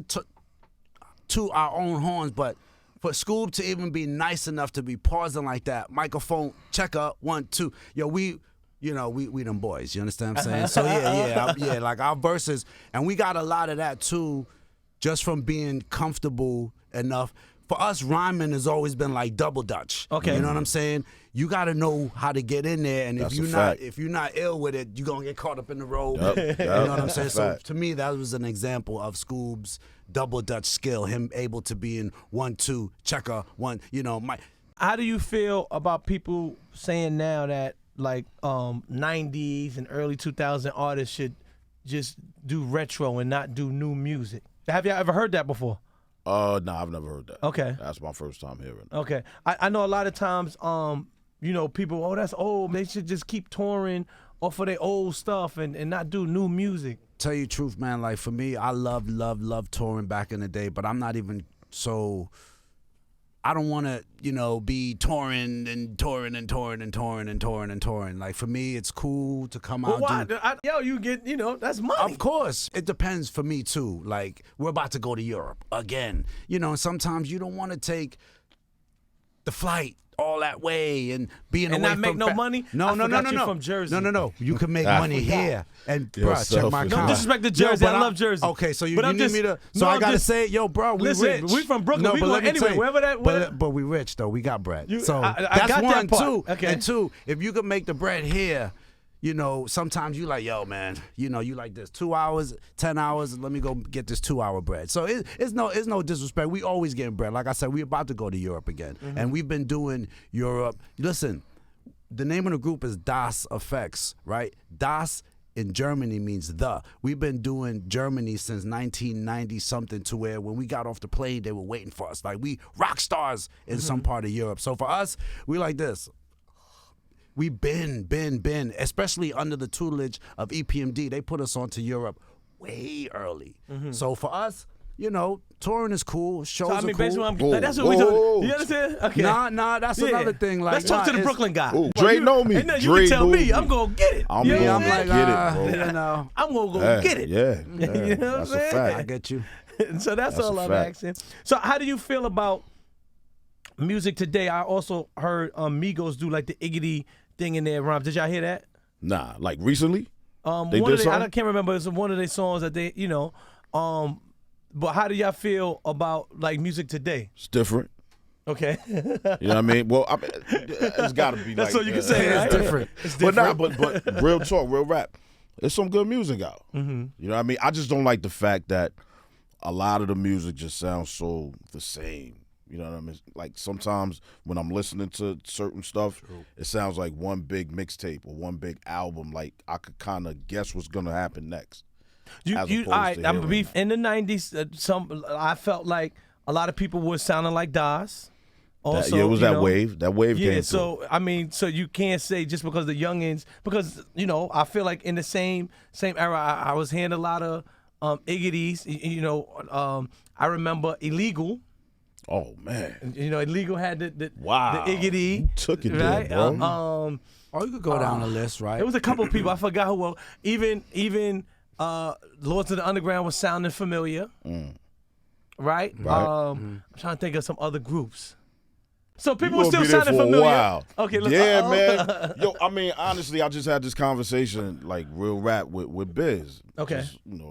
to our own horns, but for Scoob to even be nice enough to be pausing like that, microphone checker 1, 2. Yo, we them boys. You understand what I'm saying? So yeah, like our verses, and we got a lot of that too, just from being comfortable enough. For us, rhyming has always been like double Dutch. Okay. You know what I'm saying? You got to know how to get in there, and That's a if fact. you're not ill with it, you're gonna get caught up in the road. Yep, You know what I'm that's saying? a So fact. to me, that was an example of Scoob's double Dutch skill. Him able to be in 1, 2 checker 1. You know, How do you feel about people saying now that like 90s and early 2000 artists should just do retro and not do new music? Have y'all ever heard that before? No, I've never heard that. Okay. That's my first time hearing it. Okay. I know a lot of times, people, oh, that's old. They should just keep touring off of their old stuff and not do new music. tell you the truth, man, like for me, I love touring back in the day, but I'm not even so I don't want to, be touring and touring and touring and touring and touring and touring. Like, for me, it's cool to come out. Why? You get, that's money. Of course. It depends for me, too. Like, we're about to go to Europe again. And sometimes you don't want to take the flight all that way and being and away not make from no money. No. You from Jersey. No. You can make money here. And bro, check my No account. disrespect to Jersey. I love Jersey. Okay, so you But I'm need just- me to. no, So I I'm gotta just- say, yo, bro, we Listen, rich. we from Brooklyn. No, We but going let me anywhere, tell you, wherever that- But we rich though. We got bread. You- So I that's got that one, part. two. Okay. And two, if you could make the bread here. Sometimes you like, yo, man, you like this 2 hours, 10 hours, let me go get this 2 hour bread. So it's no disrespect. We always getting bread. Like I said, we about to go to Europe again. Mm-hmm. And we've been doing Europe. Listen, the name of the group is Das EFX, right? Das in Germany means the. We've been doing Germany since 1990 something, to where when we got off the plane, they were waiting for us. Like, we rock stars in some part of Europe. So for us, we like this. We been, especially under the tutelage of EPMD. They put us onto Europe way early. So for us, touring is cool. Shows So, I mean, are cool. basically, that's what we do. You understand? Okay. Nah, that's Yeah. another thing. Like, let's talk to the it's- Brooklyn guy. Ooh, Dre know me. Ain't nothing you Dre can tell know me. me. I'm gonna get it. I'm You know gonna what I'm get saying? it, bro. I'm gonna go get it. Yeah. You know what I'm That's saying? a fact. I get you. So that's all a I'm fact. asking. So how do you feel about music today? I also heard Migos do like the Iggity thing in their rhymes. Did y'all hear that? Nah, like recently? They One did of the, something? I can't remember. It's one of their songs that they, but how do y'all feel about like music today? It's different. Okay. You know what I mean? Well, it's got to be That's like all you can say, right? It's different. It's But different. nah, but real talk, real rap. There's some good music out. You know what I mean? I just don't like the fact that a lot of the music just sounds so the same. You know what I mean? Like sometimes when I'm listening to certain stuff, it sounds like one big mixtape or one big album. Like I could kind of guess what's gonna happen next. as opposed to I'm hearing- be in the '90s. I felt like a lot of people were sounding like Das. Also, it was you that know, wave. That wave Yeah, came so I mean, so you can't say just because the youngins, because I feel like in the same era, I was hearing a lot of Iggities. I remember Illegal. Oh man, Illegal had the wow, the Iggity. You took it right? there, bro. Or you could go down the list, right? It was a couple people. I forgot who. Well, even Lords of the Underground was sounding familiar. Right? I'm trying to think of some other groups. So people were You still gonna be there sounding for a familiar. while. Okay, look. Yeah, man. Yo, I mean, honestly, I just had this conversation, like real rap, with Biz. Okay.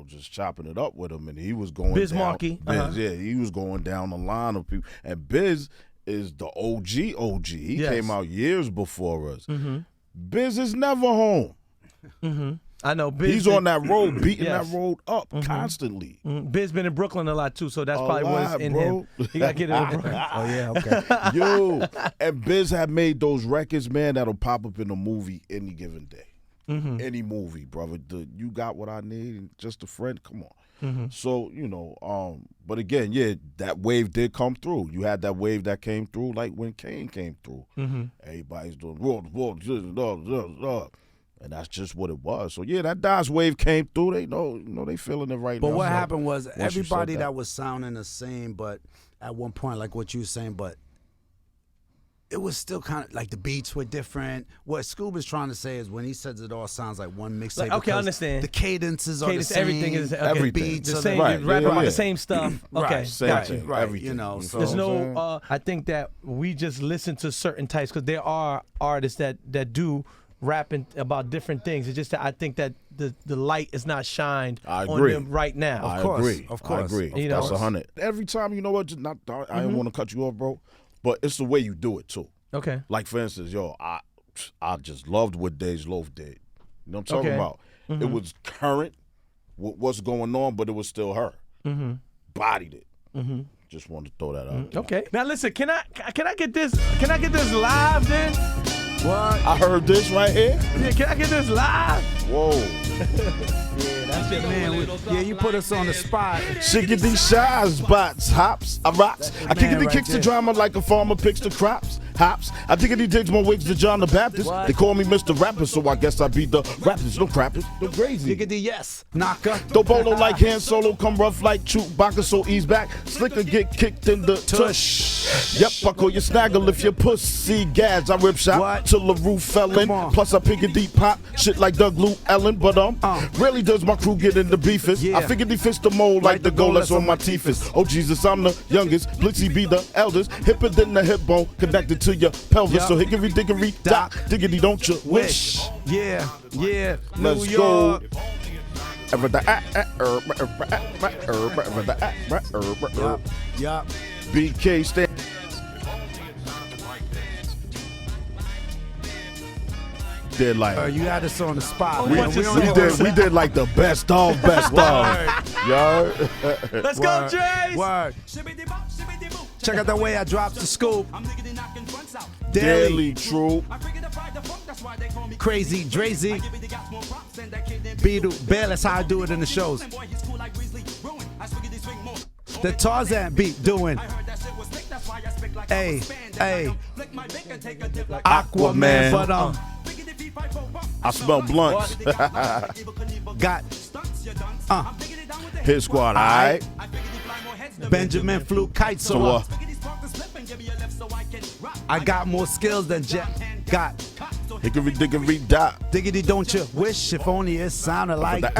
Just chopping it up with him, and he was going Biz down. Markie. Biz, yeah, he was going down the line of people, and Biz is the OG. He Yes. came out years before us. Biz is never home. I know. Biz He's been- on that road, beating Yes. that road up constantly. Biz been in Brooklyn a lot too, so that's A probably what's lot, in bro. him. He got to get in Brooklyn. Oh yeah, okay. Yo, and Biz had made those records, man, that'll pop up in a movie any given day. Any movie, brother. You got what I need, and just a friend. Come on. So but again, yeah, that wave did come through. You had that wave that came through, like when Kane came through. Everybody's doing and that's just what it was. So yeah, that Das wave came through. They know they feeling it right now. But what So, happened was you said everybody that. that was sounding the same, but at one point, like what you were saying, but it was still kind of like the beats were different. What Scuba's trying to say is when he says it all sounds like one mixtape. Like, okay, I because understand. The cadences are Cadence, the same. everything is okay. Everything. Beats The are same. Right, You rap yeah, about yeah. the same stuff. Okay, Right, Same got you. thing, right, everything. you know, You so- There's feel what I'm saying? no. I think that we just listen to certain types because there are artists that do rapping about different things. It's just that I think that the light is not shined I on agree. them right now. I course, agree. of course, I agree. You know. That's 100. Every time, you know what? Just not. I don't want to cut you off, bro. But it's the way you do it too. Okay. Like for instance, I just loved what Dej Loaf did. You know what I'm talking Okay. about? It was current, what's going on, but it was still her. Bodied it. Just wanted to throw that out. there. Okay. Now listen, can I get this? Can I get this live then? What? I heard this right here. Yeah, can I get this live? Whoa. Yeah, that's your man. Yeah, you put us on the spot. Shiggity shies, bots, hops, I rocks. I kick man the right kicks the there. drama like a farmer picks the crops. hops. I diggity digs more wigs than John the Baptist. What? They call me Mr. Rapper, so I guess I be the rappers. No crappers, no crazy. Giggity yes, knocker. Do bolo like Han Solo, come rough like Chewbacca, so ease back. Slicker get kicked in the tush. Yep, I call you snaggle if you pussy gads. I rip shot What? till the roof fell in. Come on. Plus I pick a deep pop, shit like Doug Lou Ellen. But rarely does my crew get in the beefest. Yeah. I figured they fist the mold like the goal that's on my teeth is. Oh Jesus, I'm the youngest. Blitzy be the eldest. Hipper than the hip bone, connected to your pelvis. Yep. So hickory dickory dock, diggity don't you wish. Yeah, yeah. Let's New go. York. Yup. BK stand. Did like You had us on the spot. We- man. we we did like the best of. Yo. Let's go, Dre. Word. Check out the way I dropped the scoop. Daily true. Crazy, Drazy. Beetle, Bear, that's how I do it in the shows. The Tarzan beat doing. Hey, hey. Aquaman, but I smell blunts. got Hit squad, alright. Benjamin flew kites, so So I got more skills than Jet got. hickory dickory dock. Diggity, don't you wish if only it sounded like the-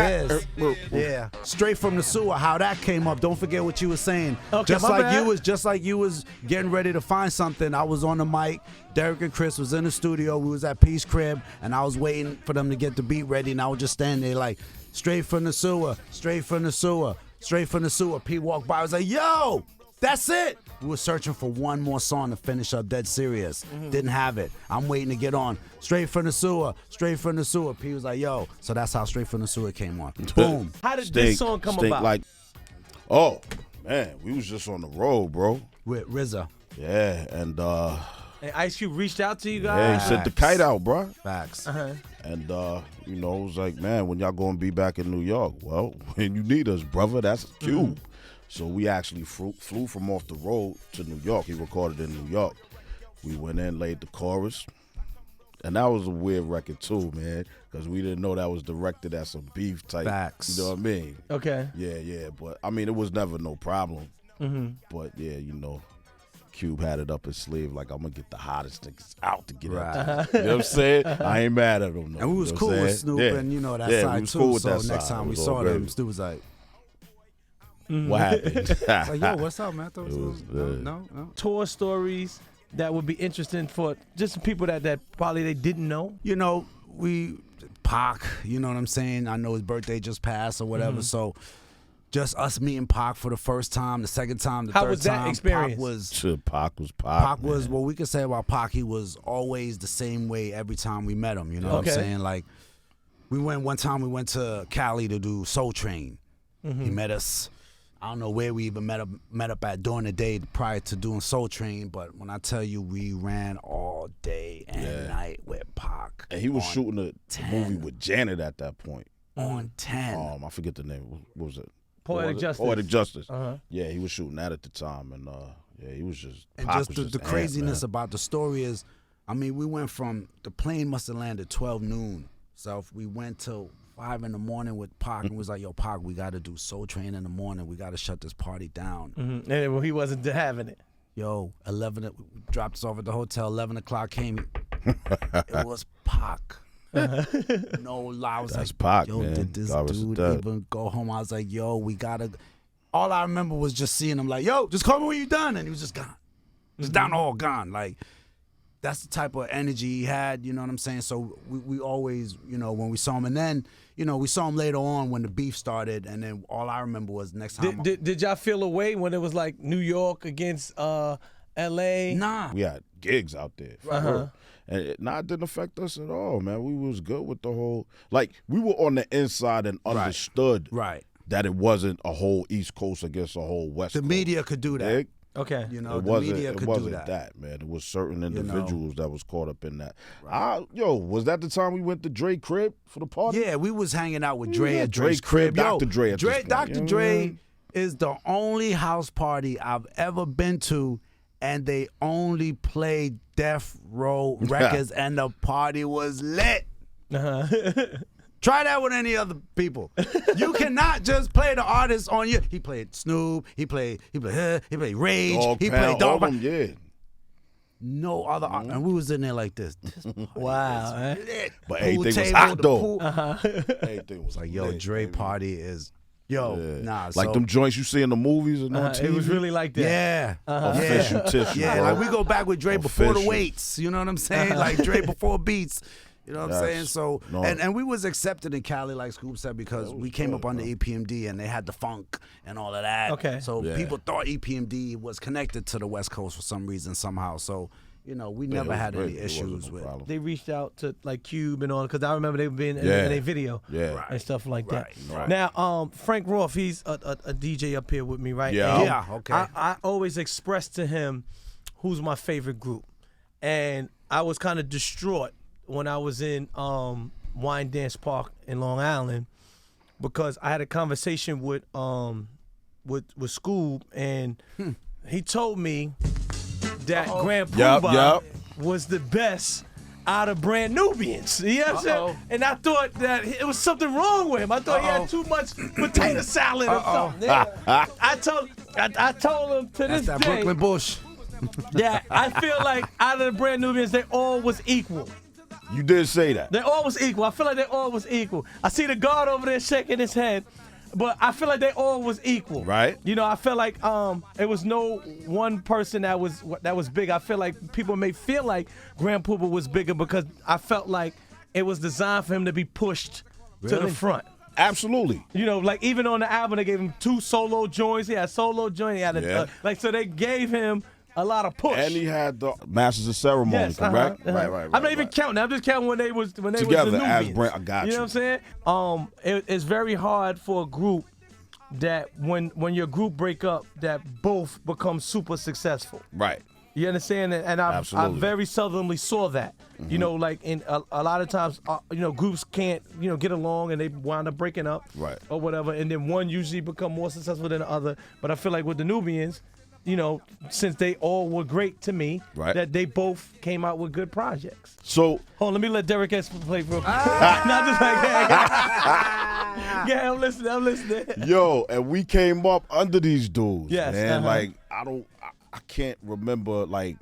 this? Yeah, straight from the sewer. How that came up. Don't forget what you were saying. Okay, just my like bad. you was getting ready to find something. I was on the mic. Derek and Chris was in the studio. We was at Peace Crib, and I was waiting for them to get the beat ready. And I was just standing there like, straight from the sewer, straight from the sewer, straight from the sewer. Pete walked by. I was like, yo, that's it. We were searching for one more song to finish up Dead Serious. Didn't have it. I'm waiting to get on. Straight from the sewer, straight from the sewer. P was like, yo. So that's how Straight from the Sewer came on. Boom. How did this song come about? Like, oh man, we was just on the road, bro. With RZA. Yeah, and And Ice Cube reached out to you yeah, guys. he sent the kite out, bro. Facts. And you know, it was like, man, when y'all gonna be back in New York? Well, when you need us, brother, that's Cube. So we actually flew from off the road to New York. He recorded in New York. We went in, laid the chorus. And that was a weird record too, man, because we didn't know that was directed at some beef type. Facts. You know what I mean? Okay. Yeah. But I mean, it was never no problem. But yeah, you know, Cube had it up his sleeve, like, I'm gonna get the hottest niggas out to get out. You know what I'm saying? I ain't mad at him. No. And we was You know cool what I'm with saying? Snoop Yeah. and, you know, that Yeah, we side was too. cool with So that next side. time It we was saw all them, good. Snoop was like, What happened? like, yo, what's up, man? I thought it was, no. Tour stories that would be interesting for just some people that probably they didn't know. You know, Pac, you know what I'm saying? I know his birthday just passed or whatever, so just us meeting Pac for the first time, the second time, the How third was that time. experience? Pac was Pac. Pac was, man. what we could say about Pac, he was always the same way every time we met him, you know what I'm Okay. saying? Like, one time we went to Cali to do Soul Train. He met us. I don't know where we even met up at during the day prior to doing Soul Train, but when I tell you we ran all day and night with Pac. And he was on shooting a 10. movie with Janet at that point. On 10. I forget the name. What was it? Poetic Justice. Poetic Justice. Uh-huh. Yeah, he was shooting that at the time, and yeah, he was just. And Pac just was the amped, craziness man. about the story is, I mean, we went from, the plane must have landed 12 noon. So if we went till 5 in the morning with Pac and was like, yo, Pac, we got to do Soul Train in the morning. We got to shut this party down. And well, he wasn't having it. Yo, 11, dropped us off at the hotel, 11 o'clock came. It was Pac. No lie. I was That's like, Pac, yo, man. did this God rest his dude dead. even go home? I was like, yo, we got to. All I remember was just seeing him like, yo, just call me when you're done. And he was just gone. Just down the hall, gone. Like, that's the type of energy he had, you know what I'm saying? So we always, you know, when we saw him, and then, you know, we saw him later on when the beef started, and then all I remember was next time. Did y'all feel away when it was like New York against L.A.? Nah. We had gigs out there. For real. And it didn't affect us at all, man. We was good with the whole, like, we were on the inside and understood Right. that it wasn't a whole East Coast against a whole West The Coast. media could do that. Dig? Okay. You know, It the wasn't. media It could wasn't do that. man. It was certain know. individuals that was caught up in that. Yo, was that the time we went to Dre crib for the party? Yeah, we was hanging out with Dre Yeah, at Dre Dre's crib, crib. Yo, Dr. Dre at this point, Dr. you know what I Dre mean? is the only house party I've ever been to and they only played Death Row records, and the party was lit. Try that with any other people. You cannot just play the artist on you. He played Snoop. He played Rage. He played Dog. Yeah. No other art. And we was in there like this. Wow. But Pool everything was table, hot the though. pool. Everything was Like, yo, lit, Dre baby. party is, yo, nah. Like so, them joints you see in the movies and on TV. It was really like that. yeah. Official tissue, Yeah, bro. like we go back with Dre before the Official. weights. You know what I'm saying? Like Dre before beats. You know what I'm Yes. saying? So, No. and we was accepted in Cali, like Scoop said, because That was we came good, up under EPMD and they had the funk and all of that. Okay. So Yeah. people thought EPMD was connected to the West Coast for some reason, somehow. So, you know, we it never was had great. any It wasn't issues no with. problem. They reached out to like Cube and all, because I remember they being in Yeah. a video Yeah. and stuff like that. Right. Now, Frank Roth, he's a DJ up here with me, right? Yeah. And Yeah, okay. I always express to him who's my favorite group, and I was kind of distraught when I was in Wine Dance Park in Long Island, because I had a conversation with Scoob, and he told me that Grand Yup, Poobah yup. was the best out of Brand Nubians. You know what I'm saying? And I thought that it was something wrong with him. I thought he had too much potato salad or something. Yeah. I told him to That's this that day Brooklyn Bush. that I feel like out of the Brand Nubians, they all was equal. You did say that. They all was equal. I feel like they all was equal. I see the Gawd over there shaking his head, but I feel like they all was equal. Right. You know, I feel like it was no one person that was big. I feel like people may feel like Grand Poobah was bigger because I felt like it was designed for him to be pushed to the front. Absolutely. You know, like even on the album, they gave him 2 solo joints. He had a solo joint. He had Yeah. so they gave him a lot of push. And he had the Masters of Ceremony, Yes, correct? uh-huh. Right. I'm not even counting. I'm just counting when they was the Together as Nubians. Brand. I got You know what I'm saying? It's very hard for a group that when your group break up, that both become super successful. Right. You understand? And I Absolutely. very seldomly saw that. You know, like in a lot of times, groups can't, get along and they wind up breaking up, Right. or whatever. And then one usually become more successful than the other. But I feel like with the Nubians, since they all were great to me, Right. that they both came out with good projects. So Hold on, let me let Derek S play real quick. Not just like that. Yeah, I'm listening. yo, and we came up under these dudes. Yes, man. uh-huh. Like I can't remember like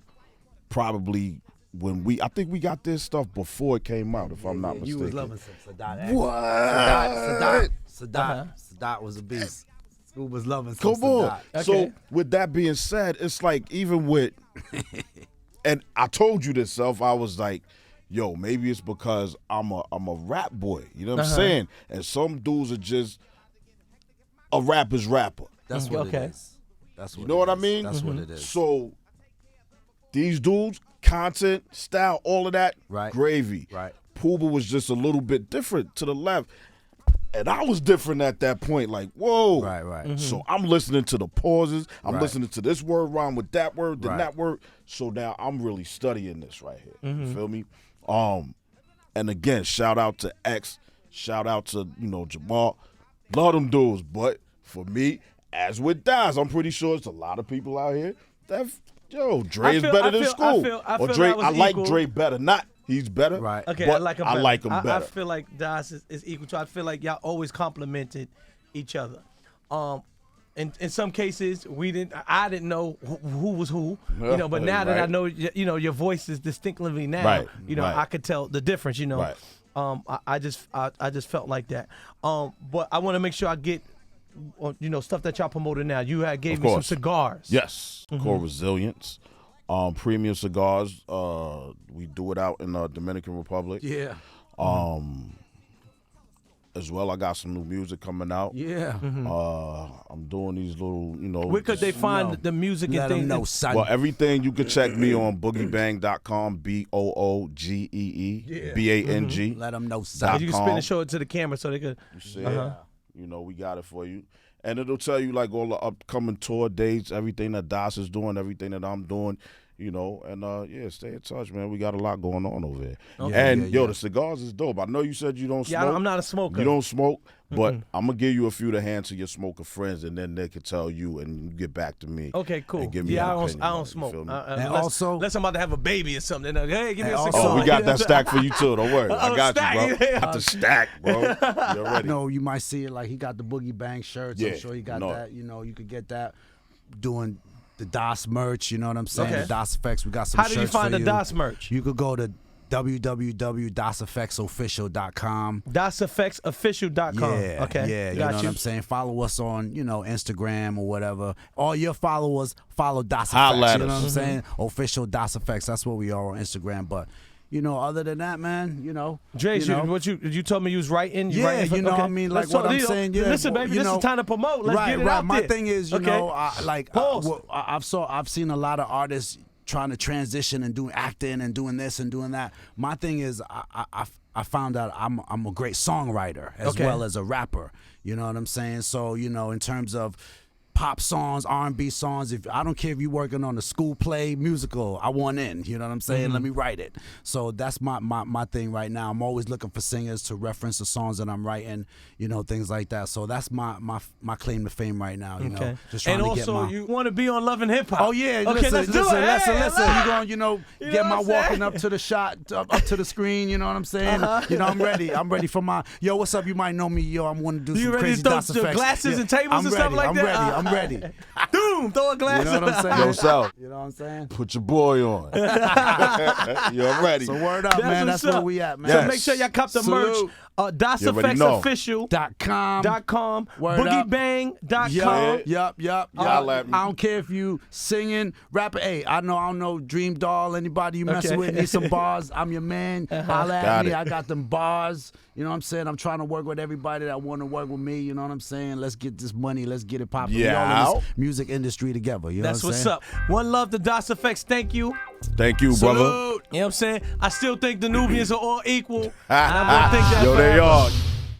probably when I think we got this stuff before it came out, if I'm not mistaken. You was loving some Sadat. What? Sadat was a beast. Scoop was loving some Come on. Sadat. Okay. So with that being said, it's like even with, and I told you this, Self. I was like, yo, maybe it's because I'm a rap boy. You know what I'm saying? And some dudes are just a rapper's rapper. That's what Okay. it is. That's what You know what I mean? That's what it is. So these dudes, content, style, all of that, Right. gravy. Right. Poobah was just a little bit different to the left. And I was different at that point, like, whoa. Right. So I'm listening to the pauses. I'm Right. listening to this word rhyme with that word, then Right. that word. So now I'm really studying this right here. You feel me? And again, shout out to X, shout out to, Jamal. Love them dudes. But for me, as with Daz, I'm pretty sure it's a lot of people out here that, Dre is better than School. I feel Dre, that was I like equal. Dre better. Not he's better. Right. Okay, but I like him better. I better. feel like Das is equal to. I feel like y'all always complimented each other. In some cases, I didn't know who was who, but now that I Right. know, your voice is distinctly now, Right, right. I could tell the difference, Right. I just felt like that. But I want to make sure I get, stuff that y'all promoted now. You gave Of me some course. cigars. Yes, Core Resilience. Premium cigars. We do it out in the Dominican Republic. Yeah. As well, I got some new music coming out. Yeah. I'm doing these little, Where could they find the music Let and them things? know, son. Well, everything you can check me on boogiebang.com, BOOGEE, Let them know, If son. you can spin and show it to the camera so they could. You see it? We got it for you. And it'll tell you like all the upcoming tour dates, everything that Das is doing, everything that I'm doing. You know, and yeah, stay in touch, man. We got a lot going on over there. Okay. And the cigars is dope. I know you said you don't smoke. Yeah, I'm not a smoker. You don't smoke, but I'm gonna give you a few to hand to your smoker friends, and then they can tell you, and you get back to me. Okay, cool. And give me Yeah, an I opinion, don't smoke. feel me? And unless I'm about to have a baby or something. Hey, give me a And cigar. Oh, we got that stack for you too. Don't worry, I got stack, you, bro. yeah. Got the stack, bro. You're ready. No, you might see it like he got the Boogie Bang shirts. Yeah, I'm sure he got no. that. You know, you could get that doing the DOS merch. You know what I'm saying? Okay. The DOS Effects. We got some How shirts do you find for the DOS merch? You could go to www.doseffectsofficial.com. DOSeffectsofficial.com. Yeah, Okay. yeah, you Got know what I'm saying? Follow us on, Instagram or whatever. All your followers follow DOS Holla Effects, at you know us. what I'm saying? Official DOS Effects, that's what we are on Instagram. But, other than that, man, Dre, you told me you was writing. You writing for, what I mean? Like what I'm saying, yeah. Listen, baby, this is time to promote. Let's get it out My there. thing is, Pause. I've seen a lot of artists trying to transition and doing acting and doing this and doing that. My thing is, I found out I'm a great songwriter as well as a rapper. You know what I'm saying? So in terms of pop songs, R&B songs. I don't care if you're working on a school play, musical, I want in. You know what I'm saying? Let me write it. So that's my thing right now. I'm always looking for singers to reference the songs that I'm writing. Things like that. So that's my claim to fame right now. Okay. Just trying and to get also, you want to be on Love and Hip Hop. Oh yeah, okay, listen. Listen. You going, get know my what I'm walking saying? up to the shot, up to the screen. You know what I'm saying? I'm ready. I'm ready for my. Yo, what's up? You might know me. Yo, I'm want to do You some ready crazy to throw DOS some effects. glasses and tables I'm and ready. stuff like that? I'm ready. Doom, throw a glass. You know what I'm saying? Yo, Sal, You know what I'm saying? put your boy on. You're ready. So word up, man. That's what's where up. we at, man. So Yes. make sure y'all cop the Salute. merch. You already know. DosEffectsOfficial.com. Word up. BoogieBang.com. Yup. Holla at me. I don't care if you singing, rapping. Hey, I don't know Dream Doll, anybody you messing Okay. with, need some bars. I'm your man. Holla at Got me. it. I got them bars. You know what I'm saying? I'm trying to work with everybody that want to work with me. You know what I'm saying? Let's get this money. Let's get it popping. We all Yeah. in this music industry together. You know That's what I'm what's saying? up. One love to DOS Effects. Thank you. Thank you, brother. You know what I'm saying? I still think the Nubians are all equal. And I'm gonna think that Yo, they forever. are.